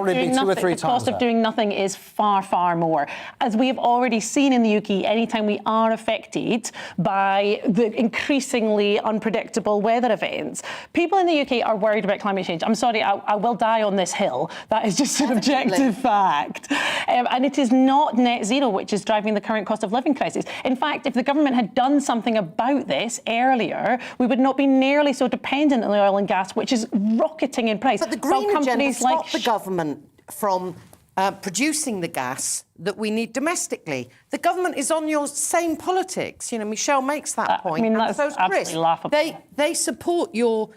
Speaker 13: of doing nothing is far, far more. As we have already seen in the UK, anytime we are affected by the increasingly unpredictable weather events, people in the UK are worried about climate change. I'm sorry, I will die on this hill. That is just an objective fact. And it is not net zero which is driving the current cost of living crisis. In fact, if the government had done something about this earlier, we would not be nearly so dependent on the oil and gas, which is rocketing in price.
Speaker 14: But the green agenda stopped the government from producing the gas that we need domestically. The government is on your same politics. Michelle makes that point.
Speaker 13: I mean, that's absolutely laughable.
Speaker 14: They support your,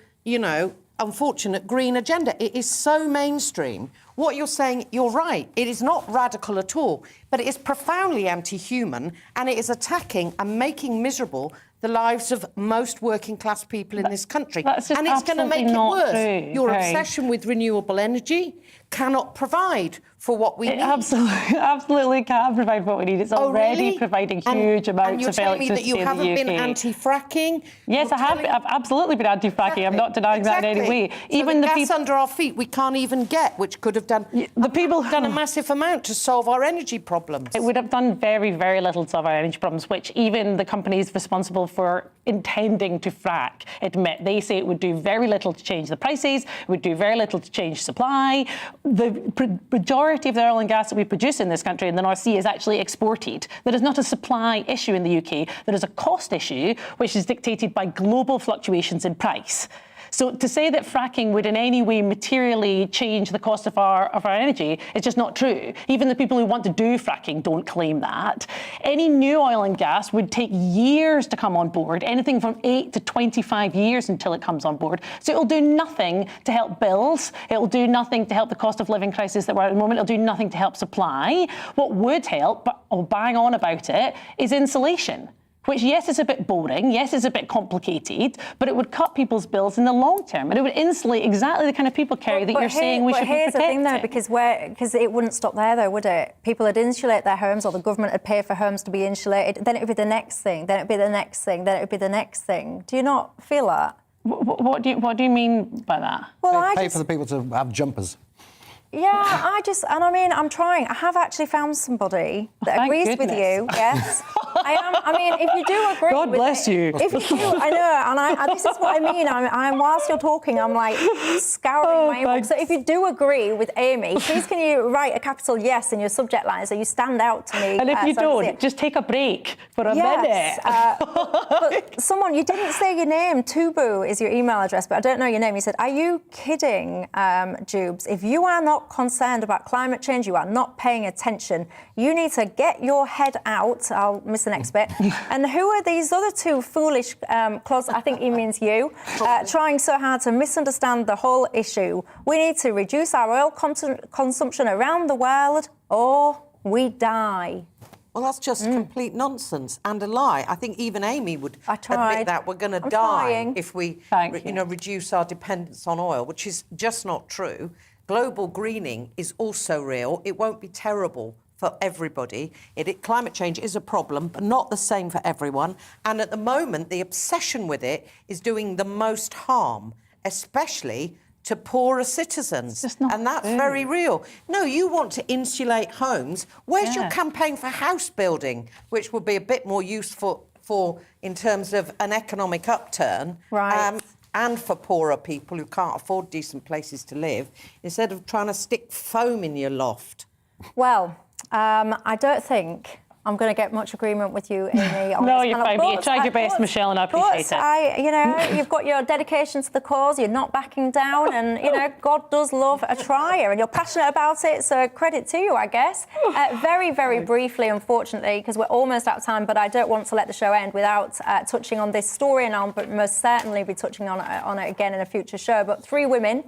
Speaker 14: unfortunate green agenda. It is so mainstream. What you're saying, you're right. It is not radical at all, but it is profoundly anti-human, and it is attacking and making miserable the lives of most working-class people in this country. And it's going to make it worse.
Speaker 13: True.
Speaker 14: Your obsession with renewable energy cannot provide for what we need.
Speaker 13: Absolutely can't provide what we need. It's already providing huge amounts of electricity in the UK.
Speaker 14: And you're telling me that you haven't been anti-fracking?
Speaker 13: Yes, I have. I've absolutely been anti-fracking. I'm not denying that in any way.
Speaker 14: So
Speaker 13: even
Speaker 14: the gas under our feet we can't even get, which could have done a massive amount to solve our energy problems.
Speaker 13: It would have done very, very little to solve our energy problems, which even the companies responsible for intending to frack admit. They say it would do very little to change the prices, it would do very little to change supply. The majority of the oil and gas that we produce in this country in the North Sea is actually exported. There is not a supply issue in the UK. There is a cost issue, which is dictated by global fluctuations in price. So to say that fracking would in any way materially change the cost of our energy is just not true. Even the people who want to do fracking don't claim that. Any new oil and gas would take years to come on board, anything from 8 to 25 years until it comes on board. So it'll do nothing to help bills. It'll do nothing to help the cost of living crisis that we're at the moment. It'll do nothing to help supply. What would help, but I'll bang on about it, is insulation, which, yes, is a bit boring, yes, it's a bit complicated, but it would cut people's bills in the long term, and it would insulate exactly the kind of people, Kerry, that you're saying we should be protecting.
Speaker 2: Here's the thing, though, because it wouldn't stop there, though, would it? People would insulate their homes, or the government would pay for homes to be insulated. Then it would be the next thing. Then it would be the next thing. Then it would be the next thing. Do you not feel that?
Speaker 13: What do you mean by that?
Speaker 2: Well,
Speaker 12: pay for the people to have jumpers.
Speaker 2: Yeah, I mean, I'm trying. I have actually found somebody that agrees with you. Yes, I am. I mean, if you do agree,
Speaker 13: God bless you.
Speaker 2: If you do, I know, and this is what I mean. I'm whilst you're talking, I'm like scouring my inbox. So if you do agree with Amy, please can you write a capital yes in your subject line so you stand out to me.
Speaker 13: And if you don't, just take a break for a minute.
Speaker 2: But someone, you didn't say your name. Tubu is your email address, but I don't know your name. You said, "Are you kidding, Dewbs? If you are not concerned about climate change, you are not paying attention. You need to get your head out." I'll miss the next bit. And who are these other two foolish clods? I think he means you, trying so hard to misunderstand the whole issue. We need to reduce our oil consumption around the world, or we die.
Speaker 14: Well, that's just complete nonsense and a lie. I think even Amy would admit that we're going to die if we, reduce our dependence on oil, which is just not true. Global greening is also real. It won't be terrible for everybody. Climate change is a problem, but not the same for everyone. And at the moment, the obsession with it is doing the most harm, especially to poorer citizens. And that's very real. No, you want to insulate homes. Where's your campaign for house building, which would be a bit more useful in terms of an economic upturn?
Speaker 2: Right.
Speaker 14: And for poorer people who can't afford decent places to live, instead of trying to stick foam in your loft.
Speaker 2: Well, I don't think I'm going to get much agreement with you, Amy.
Speaker 13: No, you're fine. You tried your best, Michelle, and I appreciate it.
Speaker 2: You've got your dedication to the cause. You're not backing down, and God does love a trier, and you're passionate about it. So credit to you, I guess. Very, very briefly, unfortunately, because we're almost out of time, but I don't want to let the show end without touching on this story, and I'll most certainly be touching on it again in a future show. But 3 women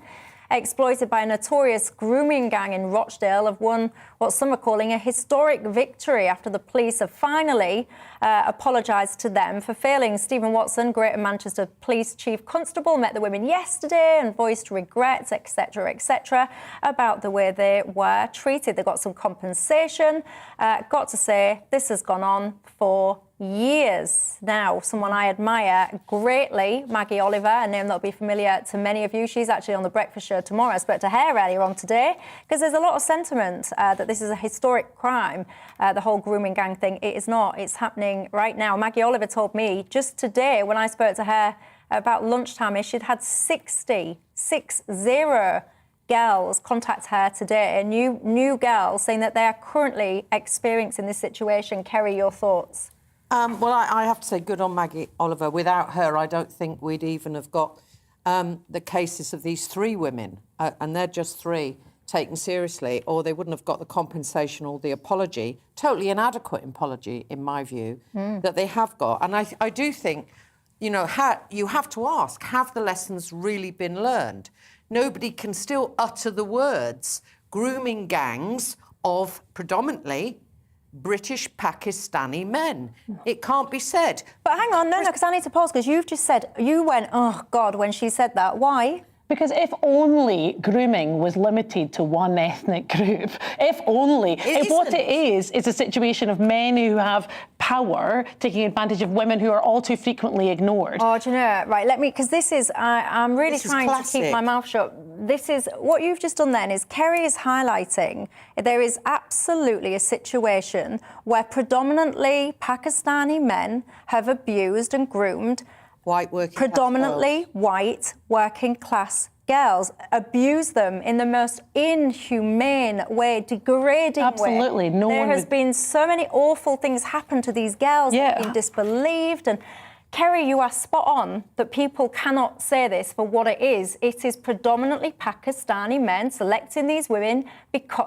Speaker 2: exploited by a notorious grooming gang in Rochdale have won what some are calling a historic victory after the police have finally apologised to them for failing. Stephen Watson, Greater Manchester Police Chief Constable, met the women yesterday and voiced regrets, etc., about the way they were treated. They got some compensation. Got to say, this has gone on for years now. Someone I admire greatly, Maggie Oliver, a name that'll be familiar to many of you. She's actually on the breakfast show tomorrow. I spoke to her earlier on today because there's a lot of sentiment that this is a historic crime, the whole grooming gang thing. It is not. It's happening right now. Maggie Oliver told me just today when I spoke to her about lunchtime, she'd had 60 girls contact her today, new girls saying that they are currently experiencing this situation. Kerry, your thoughts?
Speaker 14: Well, I have to say good on Maggie Oliver. Without her, I don't think we'd even have got the cases of these 3 women, and they're just 3, taken seriously, or they wouldn't have got the compensation or the apology, totally inadequate apology, in my view, that they have got. And I do think, you have to ask, have the lessons really been learned? Nobody can still utter the words grooming gangs of predominantly British Pakistani men. It can't be said.
Speaker 2: But hang on, no, because I need to pause, because you've just said, you went, oh, God, when she said that. Why?
Speaker 13: Because if only grooming was limited to one ethnic group, if what it is a situation of men who have power taking advantage of women who are all too frequently ignored.
Speaker 2: Oh, do you know, right, because this is, I'm really trying to keep my mouth shut. This is, what you've just done then is Kerry is highlighting there is absolutely a situation where predominantly Pakistani men have abused and groomed predominantly white working class girls, abuse them in the most inhumane way, degrading way.
Speaker 13: Absolutely.
Speaker 2: There has been so many awful things happen to these girls. They've been disbelieved. And Kerry, you are spot on that people cannot say this for what it is. It is predominantly Pakistani men selecting these women,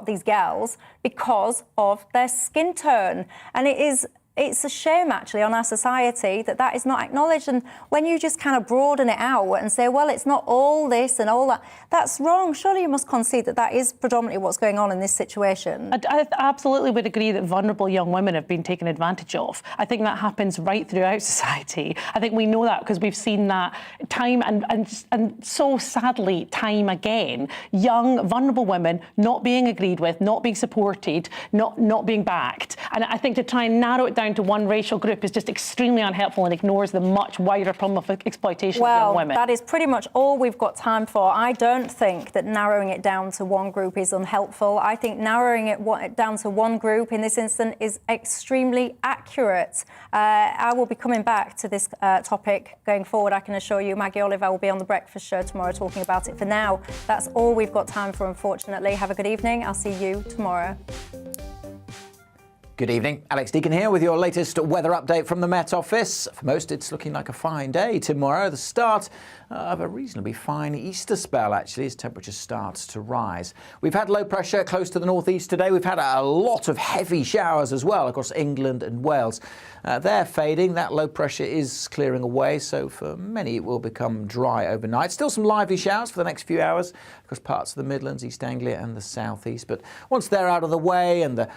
Speaker 2: these girls, because of their skin tone. And it is it's a shame, actually, on our society that is not acknowledged. And when you just kind of broaden it out and say, well, it's not all this and all that, that's wrong. Surely you must concede that is predominantly what's going on in this situation.
Speaker 13: I absolutely would agree that vulnerable young women have been taken advantage of. I think that happens right throughout society. I think we know that because we've seen that time and so sadly time again. Young, vulnerable women not being agreed with, not being supported, not being backed. And I think to try and narrow it down to one racial group is just extremely unhelpful and ignores the much wider problem of exploitation of young women.
Speaker 2: That is pretty much all we've got time for. I don't think that narrowing it down to one group is unhelpful. I think narrowing it down to one group in this instance is extremely accurate. I will be coming back to this topic going forward, I can assure you. Maggie Oliver will be on The Breakfast Show tomorrow talking about it. For now, that's all we've got time for, unfortunately. Have a good evening. I'll see you tomorrow.
Speaker 1: Good evening, Alex Deacon here with your latest weather update from the Met Office. For most, it's looking like a fine day tomorrow, the start of a reasonably fine Easter spell, actually, as temperatures start to rise. We've had low pressure close to the northeast today. We've had a lot of heavy showers as well across England and Wales. They're fading. That low pressure is clearing away, so for many it will become dry overnight. Still some lively showers for the next few hours across parts of the Midlands, East Anglia and the southeast. But once they're out of the way and the